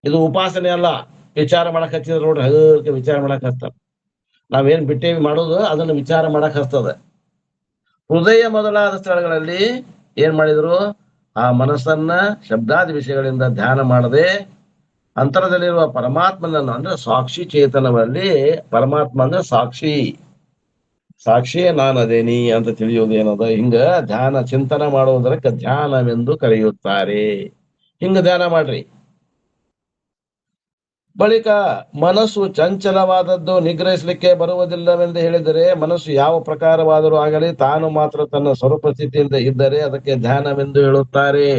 ಇದು ಉಪಾಸನೆ ಅಲ್ಲ. ವಿಚಾರ ಮಾಡಕ್ ಹಚ್ಚಿದ್ರೆ ನೋಡ್ರಿ, ಹಗರ್ಕ ವಿಚಾರ ಮಾಡಕ್ ಹಚ್ತಾರ. ನಾವೇನ್ ಬಿಟ್ಟೇವಿ ಮಾಡೋದು ಅದನ್ನ ವಿಚಾರ ಮಾಡಕ್ ಹಚ್ತದ. ಹೃದಯ ಮೊದಲಾದ ಸ್ಥಳಗಳಲ್ಲಿ ಏನ್ ಮಾಡಿದ್ರು, ಆ ಮನಸ್ಸನ್ನ ಶಬ್ದಾದಿ ವಿಷಯಗಳಿಂದ ಧ್ಯಾನ ಮಾಡದೆ ಅಂತರದಲ್ಲಿರುವ ಪರಮಾತ್ಮನನ್ನು ಅಂದ್ರೆ ಸಾಕ್ಷಿ ಚೇತನದಲ್ಲಿ, ಪರಮಾತ್ಮ ಅಂದ್ರೆ ಸಾಕ್ಷಿಯೇ ನಾನು ಅದೇನಿ ಅಂತ ತಿಳಿಯೋದು ಏನದ. ಹಿಂಗ ಧ್ಯಾನ ಚಿಂತನೆ ಮಾಡುವುದಕ್ಕೆ ಧ್ಯಾನವೆಂದು ಕರೆಯುತ್ತಾರೆ. ಹಿಂಗ ಧ್ಯಾನ ಮಾಡ್ರಿ. ಬಳಿಕ ಮನಸ್ಸು ಚಂಚಲವಾದದ್ದು ನಿಗ್ರಹಿಸಲಿಕ್ಕೆ ಬರುವುದಿಲ್ಲವೆಂದು ಹೇಳಿದರೆ ಮನಸ್ಸು ಯಾವ ಪ್ರಕಾರವಾದರೂ ಆಗಲಿ ತಾನು ಮಾತ್ರ ತನ್ನ ಸ್ವರೂಪ ಸ್ಥಿತಿಯಿಂದ ಇದ್ದರೆ ಅದಕ್ಕೆ ಧ್ಯಾನವೆಂದು ಹೇಳುತ್ತಾರೆ.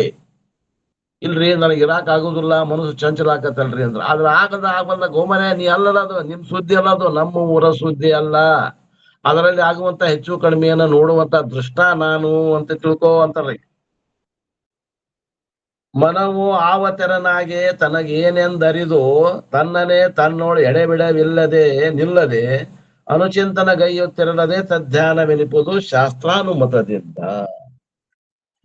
ಇಲ್ರಿ ನನಗೆ ಇರಾಕ್ ಆಗುದಿಲ್ಲ, ಮನಸ್ಸು ಚಂಚಲ ಆಕತ್ತಲ್ರಿ ಅಂದ್ರ ಆದ್ರ ಆಗಬಂದ ಗೋಮನೆ ನೀ ಅಲ್ಲದ ಅದು ನಿಮ್ ಸುದ್ದಿ ಅಲ್ಲ, ಅದು ನಮ್ಮ ಊರ ಸುದ್ದಿ ಅಲ್ಲ. ಅದರಲ್ಲಿ ಆಗುವಂತ ಹೆಚ್ಚು ಕಡಿಮೆಯನ್ನ ನೋಡುವಂತ ದೃಷ್ಟ ನಾನು ಅಂತ ತಿಳ್ಕೋ ಅಂತಾರ್ರಿ. ಮನವು ಆವತೆರನಾಗೆ ತನಗೇನೆಂದರಿದು ತನ್ನನೇ ತನ್ನೋಳು ಎಡೆಬಿಡವಿಲ್ಲದೆ ನಿಲ್ಲದೆ ಅನುಚಿಂತನಗೈಯುತ್ತಿರಲದೆ ತದ್ಧ್ಯಾನವೆನಿಪುದು ಶಾಸ್ತ್ರಾನುಮತದಿಂದ.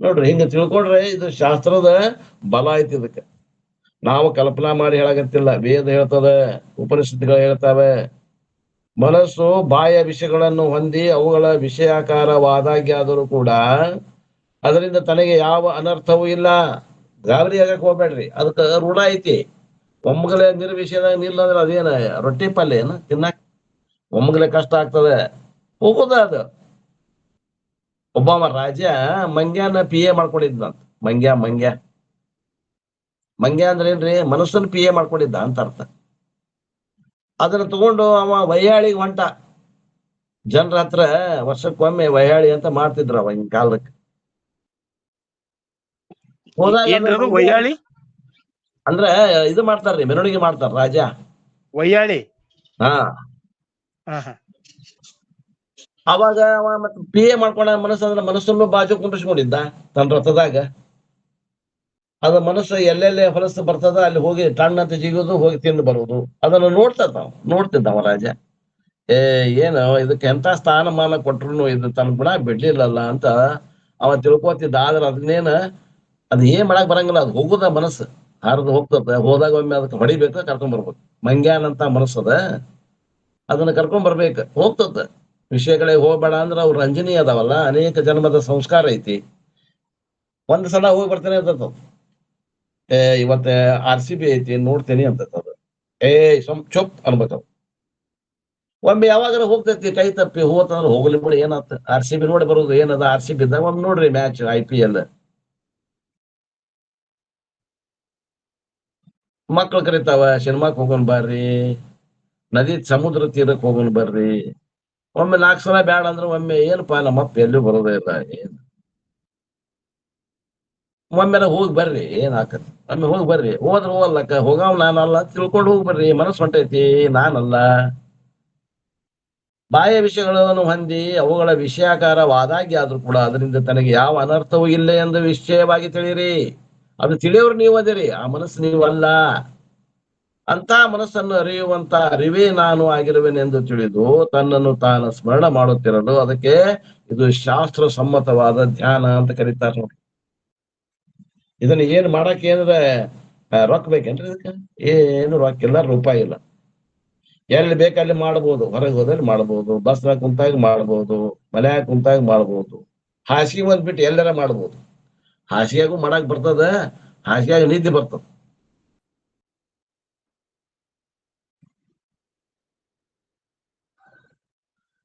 ನೋಡ್ರಿ, ಹಿಂಗ ತಿಳ್ಕೊಂಡ್ರೆ ಇದು ಶಾಸ್ತ್ರದ ಬಲ ಐತಿ. ಇದಕ್ಕೆ ನಾವು ಕಲ್ಪನಾ ಮಾಡಿ ಹೇಳಕತ್ತಿಲ್ಲ, ವೇದ ಹೇಳ್ತದ, ಉಪನಿಷತ್ತುಗಳು ಹೇಳ್ತಾವೆ. ಮನಸ್ಸು ಬಾಹ್ಯ ವಿಷಯಗಳನ್ನು ಹೊಂದಿ ಅವುಗಳ ವಿಷಯಾಕಾರವಾದಾಗ್ಯಾದರೂ ಕೂಡ ಅದರಿಂದ ತನಗೆ ಯಾವ ಅನರ್ಥವೂ ಇಲ್ಲ. ಗಾಬರಿ ಆಗಕ್ ಹೋಗ್ಬೇಡ್ರಿ, ಅದಕ್ಕೆ ರೂಢ ಐತಿ. ಒಮ್ಮಗಲೆ ನಿರ್ವಿಷಯದಾಗ ನಿಲ್ಲ ಅಂದ್ರೆ ಅದೇನ ರೊಟ್ಟಿ ಪಲ್ಯ ಏನ ತಿನ್ನಾಕ ಒಮ್ಮಗಲೆ ಕಷ್ಟ ಆಗ್ತದೆ, ಹೋಗುದ ಅದು. ಒಬ್ಬವ ರಾಜ ಮಂಗ್ಯಾನ PA ಮಾಡ್ಕೊಂಡಿದ್ದಂತ. ಮಂಗ್ಯ ಮಂಗ್ಯ ಮಂಗ್ಯ ಅಂದ್ರೆ ಏನ್ರಿ, ಮನಸ್ಸನ್ನ PA ಮಾಡ್ಕೊಂಡಿದ್ದ ಅಂತ ಅರ್ಥ. ಅದನ್ನ ತಗೊಂಡು ಅವ ವೈಯಾಳಿಗೆ ಹೊಂಟ. ಜನರ ಹತ್ರ ವರ್ಷಕ್ಕೊಮ್ಮೆ ವೈಯಾಳಿ ಅಂತ ಮಾಡ್ತಿದ್ರ ಅವಾಗಿನ ಕಾಲಕ್ಕೆ. ಏನ್ರದು ವೈಯಾಳಿ ಅಂದ್ರ ಇದು ಮಾಡ್ತಾರ್ರಿ, ಮೆರವಣಿಗೆ ಮಾಡ್ತಾರ ರಾಜ. ವೈಯಾಳಿ ಹಾ, ಅವಾಗ ಅವ ಮತ್ತೆ PA ಮಾಡ್ಕೊಂಡ ಮನಸ್ಸಂದ್ರ ಮನಸ್ಸನ್ನು ಬಾಜು ಕುಂಡ್ರಿಸ್ಕೊಂಡಿದ್ದ ತನ್ನ ರಥದಾಗ. ಅದ ಮನಸ್ಸು ಎಲ್ಲೆಲ್ಲೇ ಹೊಲಸು ಬರ್ತದ ಅಲ್ಲಿ ಹೋಗಿ ಟಣ್ಣಂತ ಜಿಗೋದು, ಹೋಗಿ ತಿಂದು ಬರುವುದು. ಅದನ್ನು ನೋಡ್ತಿದ್ದವ ರಾಜ. ಏನು ಇದಕ್ಕೆ ಎಂತ ಸ್ಥಾನಮಾನ ಕೊಟ್ರು ಇದು ತನ್ನ ಗುಣ ಬಿಡ್ಲಿಲ್ಲಲ್ಲ ಅಂತ ಅವ ತಿಳ್ಕೊತಿದ್ದ. ಆದ್ರ ಅದನ್ನೇನ ಅದ್ ಏನ್ ಮಾಡಕ್ ಬರಂಗಿಲ್ಲ, ಅದು ಹೋಗುದ ಮನಸ್ಸು ಹರಿದು ಹೋಗ್ತದ. ಹೋದಾಗ ಒಮ್ಮೆ ಅದಕ್ಕೆ ಹೊಡಿಬೇಕು, ಕರ್ಕೊಂಡ್ ಬರ್ಬೇಕು. ಮಂಗ್ಯಾನ್ ಅಂತ ಮನಸ್ಸದ, ಅದನ್ನ ಕರ್ಕೊಂಡ್ ಬರ್ಬೇಕು, ಹೋಗ್ತದ. ವಿಷಯಗಳಿಗೆ ಹೋಗ್ಬೇಡ ಅಂದ್ರ ಅವ್ರು ರಂಜನಿ ಅದಾವಲ್ಲ, ಅನೇಕ ಜನ್ಮದ ಸಂಸ್ಕಾರ ಐತಿ. ಒಂದ್ ಸಲ ಹೋಗಿ ಬರ್ತೇನೆ ಅಂತದ. ಇವತ್ತ RCB ಐತಿ ನೋಡ್ತೇನೆ ಅಂತದ. ಚುಪ್ ಅನ್ಬೇಕವ್. ಒಮ್ಮೆ ಯಾವಾಗಾರ ಹೋಗ್ತೈತಿ ಕೈ ತಪ್ಪಿ ಹೋತಂದ್ರ ಹೋಗ್ಲಿ ಬಿಡಿ, ಏನತ್ತ RCB ನೋಡಿ ಬರುದು ಏನದ. RCB ಇದ್ದಾಗ ಒಮ್ಮೆ ನೋಡ್ರಿ ಮ್ಯಾಚ್ IPL. ಮಕ್ಳು ಕರಿತಾವ, ಸಿನಿಮಾಕ್ ಹೋಗೋಣ ಬರ್ರಿ, ನದಿ ಸಮುದ್ರ ತೀರಕ್ ಹೋಗೋಣ ಬರ್ರಿ. ಒಮ್ಮೆ 4 ಸಲ ಬ್ಯಾಡ ಅಂದ್ರೆ ಒಮ್ಮೆ ಏನಪ್ಪಾ ನಮ್ಮಪ್ಪ ಎಲ್ಲೂ ಬರೋದೇ ಇಲ್ಲ, ಏನ್ ಒಮ್ಮೆರ ಹೋಗಿ ಬರ್ರಿ, ಏನ್ ಆಕತಿ. ಒಮ್ಮೆ ಹೋಗಿ ಬರ್ರಿ, ಹೋದ್ರ ಹೋಗ್ಲಕ್ಕ ಹೋಗವ್ ನಾನಲ್ಲ ತಿಳ್ಕೊಂಡು ಹೋಗಿ ಬರ್ರಿ. ಮನಸ್ಸು ಹೊಂಟೈತಿ, ನಾನಲ್ಲ. ಬಾಹ್ಯ ವಿಷಯಗಳನ್ನು ಹೊಂದಿ ಅವುಗಳ ವಿಷಯಾಕಾರವಾದಾಗಿ ಆದ್ರೂ ಕೂಡ ಅದರಿಂದ ತನಗೆ ಯಾವ ಅನರ್ಥವೂ ಇಲ್ಲ ಎಂದು ನಿಶ್ಚಯವಾಗಿ ತಿಳಿಯಿರಿ. ಅದು ತಿಳಿಯೋರು ನೀವು ಅದಿರಿ, ಆ ಮನಸ್ಸು ನೀವು ಅಲ್ಲ. ಅಂತ ಮನಸ್ಸನ್ನು ಅರಿಯುವಂತ ಅರಿವೇ ನಾನು ಆಗಿರುವೆನೆಂದು ತಿಳಿದು ತನ್ನನ್ನು ತಾನು ಸ್ಮರಣ ಮಾಡುತ್ತಿರಲು ಅದಕ್ಕೆ ಇದು ಶಾಸ್ತ್ರ ಸಮ್ಮತವಾದ ಧ್ಯಾನ ಅಂತ ಕರೀತಾರೆ ನೋಡಿ. ಇದನ್ನ ಏನ್ ಮಾಡಕ್ ಏನಾರ ರೊಕ್ಕ ಬೇಕೇನ್ರಿ? ಇದಕ್ಕೆ ಏನು ರೊಕ್ಕ ಇಲ್ಲ, ರೂಪಾಯಿ ಇಲ್ಲ. ಎಲ್ಲಿ ಬೇಕಲ್ಲಿ ಮಾಡ್ಬೋದು, ಹೊರಗೆ ಹೋದಲ್ಲಿ ಮಾಡ್ಬೋದು, ಬಸ್ನಾಗ ಕುಂತಾಗ ಮಾಡ್ಬೋದು, ಮನ್ಯಾಗ ಕುಂತಾಗ ಮಾಡ್ಬೋದು, ಹಾಸಿಗೆ ಒಂದ್ ಬಿಟ್ಟು ಎಲ್ಲಾರ ಮಾಡ್ಬೋದು. ಹಾಸಿಗೆಗೂ ಮಾಡಕ್ ಬರ್ತದ, ಹಾಸಿಗೆಯಾಗ ನಿದ್ದೆ ಬರ್ತದ.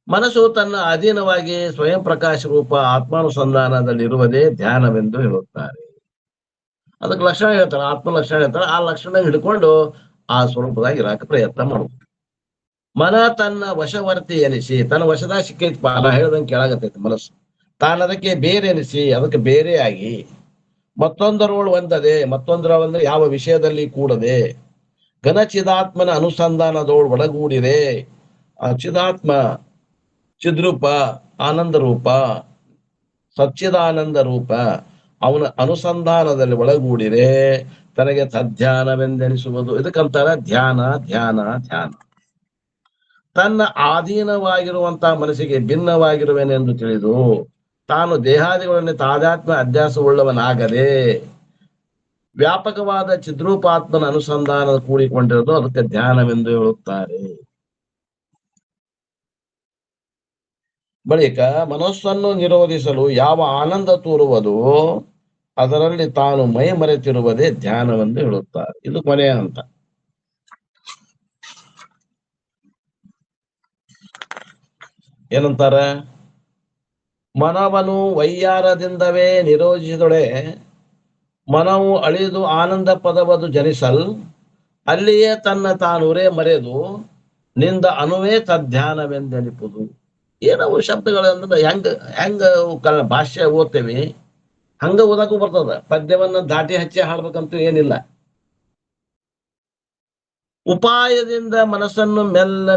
ಮನಸ್ಸು ತನ್ನ ಅಧೀನವಾಗಿ ಸ್ವಯಂ ಪ್ರಕಾಶ ರೂಪ ಆತ್ಮಾನುಸಂಧಾನದಲ್ಲಿರುವುದೇ ಧ್ಯಾನವೆಂದು ಹೇಳುತ್ತಾರೆ. ಅದಕ್ಕೆ ಲಕ್ಷಣ ಹೇಳ್ತಾರೆ, ಆತ್ಮ ಲಕ್ಷಣ ಹೇಳ್ತಾರೆ. ಆ ಲಕ್ಷಣ ಹಿಡ್ಕೊಂಡು ಆ ಸ್ವರೂಪದಾಗಿ ಇರಾಕ ಪ್ರಯತ್ನ ಮಾಡ್ಬೇಕು. ಮನ ತನ್ನ ವಶವರ್ತಿ ಎನಿಸಿ, ತನ್ನ ವಶದಾಗ ಸಿಕ್ಕೈತಿ, ನಾ ಹೇಳ್ದಂಗೆ ಕೆಳಗತ್ತೈತಿ ಮನಸ್ಸು. ತಾನದಕ್ಕೆ ಬೇರೆ ಎನಿಸಿ, ಅದಕ್ಕೆ ಬೇರೆ ಆಗಿ ಮತ್ತೊಂದರೊಳು ಒಂದದೆ, ಮತ್ತೊಂದರ ಒಂದು ಯಾವ ವಿಷಯದಲ್ಲಿ ಕೂಡದೆ ಘನಚಿದಾತ್ಮನ ಅನುಸಂಧಾನದೋಳು ಒಳಗೂಡಿದೆ. ಆ ಚಿದಾತ್ಮ ಚಿದ್ರೂಪ, ಆನಂದ ರೂಪ, ಸಚ್ಚಿದಾನಂದ ರೂಪ ಅವನ ಅನುಸಂಧಾನದಲ್ಲಿ ಒಳಗೂಡಿದೆ ತನಗೆ ತದ್ಧ್ಯಾನವೆಂದೆನಿಸುವುದು. ಇದಕ್ಕಂತಾರ ಧ್ಯಾನ ಧ್ಯಾನ ಧ್ಯಾನ. ತನ್ನ ಆಧೀನವಾಗಿರುವಂತಹ ಮನಸ್ಸಿಗೆ ಭಿನ್ನವಾಗಿರುವೆನೆಂದು ತಿಳಿದು ತಾನು ದೇಹಾದಿಗಳಲ್ಲಿ ತಾದಾತ್ಮ ಅಧ್ಯಾಸವುಳ್ಳವನಾಗದೆ ವ್ಯಾಪಕವಾದ ಚಿದ್ರೂಪಾತ್ಮನ ಅನುಸಂಧಾನ ಕೂಡಿಕೊಂಡಿರೋದು ಅದಕ್ಕೆ ಧ್ಯಾನವೆಂದು ಹೇಳುತ್ತಾರೆ. ಬಳಿಕ ಮನಸ್ಸನ್ನು ನಿರೋಧಿಸಲು ಯಾವ ಆನಂದ ತೋರುವುದು ಅದರಲ್ಲಿ ತಾನು ಮೈ ಮರೆತಿರುವುದೇ ಧ್ಯಾನವೆಂದು ಹೇಳುತ್ತಾರೆ. ಇದು ಕೊನೆಯ ಹಂತ. ಏನಂತಾರ? ಮನವನು ವೈಯಾರದಿಂದವೇ ನಿರೋಧಿಸಿದೊಡೆ ಮನವು ಅಳಿದು ಆನಂದ ಪದವದು ಜನಿಸಲ್ ಅಲ್ಲಿಯೇ ತನ್ನ ತಾನುರೇ ಮರೆದು ನಿಂದ ಅನುವೇ ತದ್ಧ್ಯಾನವೆಂದೆನಿಪುದು. ಏನವು ಶಬ್ದಗಳಂದ್ರೆ ಹೆಂಗ ಭಾಷೆ ಓದ್ತೇವಿ ಹಂಗ ಓದಕ್ಕೂ ಬರ್ತದ. ಪದ್ಯವನ್ನ ದಾಟಿ ಹಚ್ಚಿ ಹಾಡ್ಬೇಕಂತೂ ಏನಿಲ್ಲ. ಉಪಾಯದಿಂದ ಮನಸ್ಸನ್ನು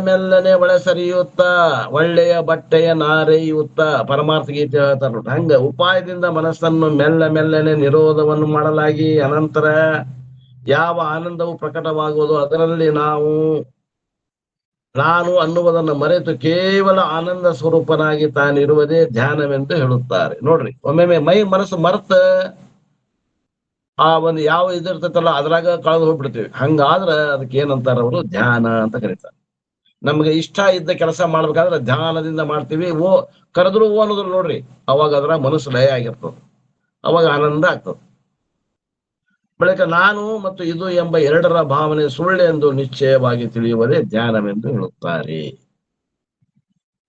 ಮೆಲ್ಲನೆ ಒಳಸರಿಯುತ್ತ ಒಳ್ಳೆಯ ಬಟ್ಟೆಯ ನಾರೆಯುತ್ತ ಪರಮಾರ್ಥ ಗೀತೆ ಹೇಳ್ತಾರ ನೋಡ್ರಿ. ಹಂಗ ಉಪಾಯದಿಂದ ಮನಸ್ಸನ್ನು ಮೆಲ್ಲನೆ ನಿರೋಧವನ್ನು ಮಾಡಲಾಗಿ ಅನಂತರ ಯಾವ ಆನಂದವು ಪ್ರಕಟವಾಗುವುದು ಅದರಲ್ಲಿ ನಾನು ಅನ್ನುವುದನ್ನು ಮರೆತು ಕೇವಲ ಆನಂದ ಸ್ವರೂಪನಾಗಿ ತಾನಿರುವುದೇ ಧ್ಯಾನವೆಂದು ಹೇಳುತ್ತಾರೆ. ನೋಡ್ರಿ, ಒಮ್ಮೊಮ್ಮೆ ಮನಸ್ಸು ಮರ್ತ ಆ ಒಂದು ಯಾವ ಇದಿರ್ತೈತಲ್ಲ ಅದ್ರಾಗ ಕಳೆದು ಹೋಗ್ಬಿಡ್ತೀವಿ. ಹಂಗಾದ್ರ ಅದಕ್ಕೆ ಏನಂತಾರ ಅವರು ಧ್ಯಾನ ಅಂತ ಕರೀತಾರೆ. ನಮ್ಗೆ ಇಷ್ಟ ಇದ್ದ ಕೆಲಸ ಮಾಡ್ಬೇಕಾದ್ರೆ ಧ್ಯಾನದಿಂದ ಮಾಡ್ತೀವಿ. ಕರೆದ್ರು ಅನ್ನೋದ್ರ ನೋಡ್ರಿ, ಅವಾಗ ಅದ್ರ ಮನಸ್ಸು ಲಯ ಆಗಿರ್ತದೆ, ಅವಾಗ ಆನಂದ ಆಗ್ತದೆ. ಬಳಿಕ ನಾನು ಮತ್ತು ಇದು ಎಂಬ ಎರಡರ ಭಾವನೆ ಸುಳ್ಳೆಂದು ನಿಶ್ಚಯವಾಗಿ ತಿಳಿಯುವುದೇ ಧ್ಯಾನವೆಂದು ಹೇಳುತ್ತಾರೆ.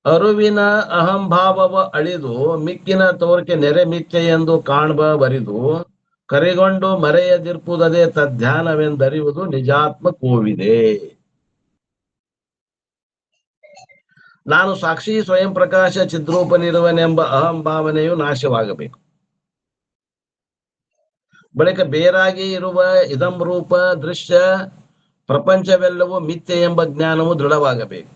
ಅರುವಿನ ಅಹಂಭಾವವ ಅಳಿದು ಮಿಕ್ಕಿನ ತೋರಿಕೆ ನೆರೆ ಮಿಥ್ಯೆ ಎಂದು ಕಾಣ್ಬ ಬರಿದು ಕರೆಗೊಂಡು ಮರೆಯದಿರ್ಪುದದೇ ತದ್ಧ್ಯಾನವೆಂದರಿಯುವುದು ನಿಜಾತ್ಮ ಕೋವಿದೆ. ನಾನು ಸಾಕ್ಷಿ ಸ್ವಯಂ ಪ್ರಕಾಶ ಚಿದ್ರೂಪನಿರುವನೆಂಬ ಅಹಂಭಾವನೆಯು ನಾಶವಾಗಬೇಕು. ಬಳಿಕ ಬೇರಾಗಿ ಇರುವ ಇದಂ ರೂಪ ದೃಶ್ಯ ಪ್ರಪಂಚವೆಲ್ಲವೂ ಮಿಥ್ಯೆ ಎಂಬ ಜ್ಞಾನವು ದೃಢವಾಗಬೇಕು.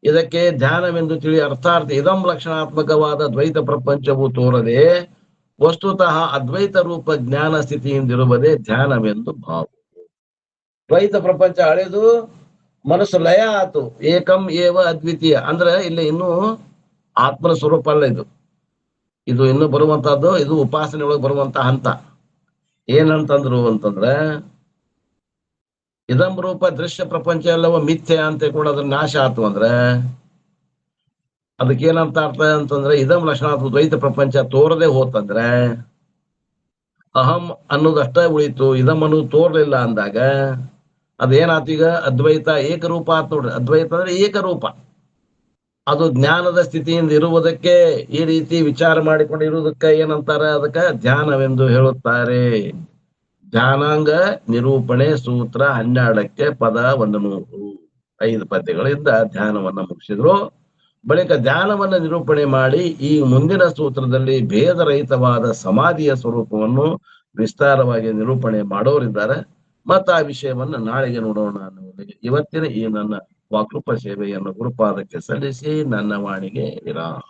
ಇದಕ್ಕೆ ಧ್ಯಾನವೆಂದು ತಿಳಿ ಅರ್ಥಾರ್ಥ ಇದಂ ಲಕ್ಷಣಾತ್ಮಕವಾದ ದ್ವೈತ ಪ್ರಪಂಚವು ತೋರದೆ ವಸ್ತುತಃ ಅದ್ವೈತ ರೂಪ ಜ್ಞಾನ ಸ್ಥಿತಿಯಿಂದಿರುವುದೇ ಧ್ಯಾನವೆಂದು ಭಾವ. ದ್ವೈತ ಪ್ರಪಂಚ ಅಳೆದು ಮನಸ್ಸು ಲಯ ಆತು, ಏಕಂ ಏವ ಅದ್ವಿತೀಯ ಅಂದ್ರೆ ಇಲ್ಲಿ ಇನ್ನೂ ಆತ್ಮನ ಸ್ವರೂಪ ಅಲ್ಲ. ಇದು ಇನ್ನು ಬರುವಂತಹದ್ದು, ಇದು ಉಪಾಸನೆ ಒಳಗೆ ಬರುವಂತ ಹಂತ. ಏನಂತಂದ್ರು ಅಂತಂದ್ರೆ ಇದಂ ರೂಪ ದೃಶ್ಯ ಪ್ರಪಂಚ ಎಲ್ಲವೂ ಮಿಥ್ಯೆ ಅಂತ ಕೂಡ ಅದ್ರ ನಾಶ ಆತು ಅಂದ್ರೆ ಅದಕ್ಕೇನಂತ ಅರ್ಥ ಅಂತಂದ್ರೆ ಇದಂ ಲಕ್ಷಣ ದ್ವೈತ ಪ್ರಪಂಚ ತೋರದೆ ಹೋತಂದ್ರೆ ಅಹಂ ಅನ್ನೋದಷ್ಟೇ ಉಳಿತು, ಇದಂ ಅನ್ನೋದು ತೋರ್ಲಿಲ್ಲ ಅಂದಾಗ ಅದೇನಾತು, ಈಗ ಅದ್ವೈತ ಏಕರೂಪ ಆತ್ ನೋಡ್ರಿ. ಅದ್ವೈತ ಅಂದ್ರೆ ಏಕರೂಪ, ಅದು ಜ್ಞಾನದ ಸ್ಥಿತಿಯಿಂದ ಇರುವುದಕ್ಕೆ, ಈ ರೀತಿ ವಿಚಾರ ಮಾಡಿಕೊಂಡಿರುವುದಕ್ಕೆ ಏನಂತಾರೆ, ಅದಕ್ಕೆ ಧ್ಯಾನವೆಂದು ಹೇಳುತ್ತಾರೆ. ಧ್ಯಾನಾಂಗ ನಿರೂಪಣೆ ಸೂತ್ರ 12ಕ್ಕೆ ಪದ 100, 5 ಪದ್ಯಗಳಿಂದ ಧ್ಯಾನವನ್ನ ಮುಗಿಸಿದ್ರು. ಬಳಿಕ ಧ್ಯಾನವನ್ನ ನಿರೂಪಣೆ ಮಾಡಿ ಈ ಮುಂದಿನ ಸೂತ್ರದಲ್ಲಿ ಭೇದರಹಿತವಾದ ಸಮಾಧಿಯ ಸ್ವರೂಪವನ್ನು ವಿಸ್ತಾರವಾಗಿ ನಿರೂಪಣೆ ಮಾಡೋರಿದ್ದಾರೆ. ಮತ್ತು ಆ ವಿಷಯವನ್ನ ನಾಳೆಗೆ ನೋಡೋಣ ಅನ್ನುವುದಕ್ಕೆ ಇವತ್ತಿನ ಈ ನನ್ನ ವಾಕೃಪ ಸೇವೆಯನ್ನು ಗುರುಪಾದಕ್ಕೆ ಸಲ್ಲಿಸಿ ನನ್ನ ವಾಣಿಗೆ ವಿರಾಮ.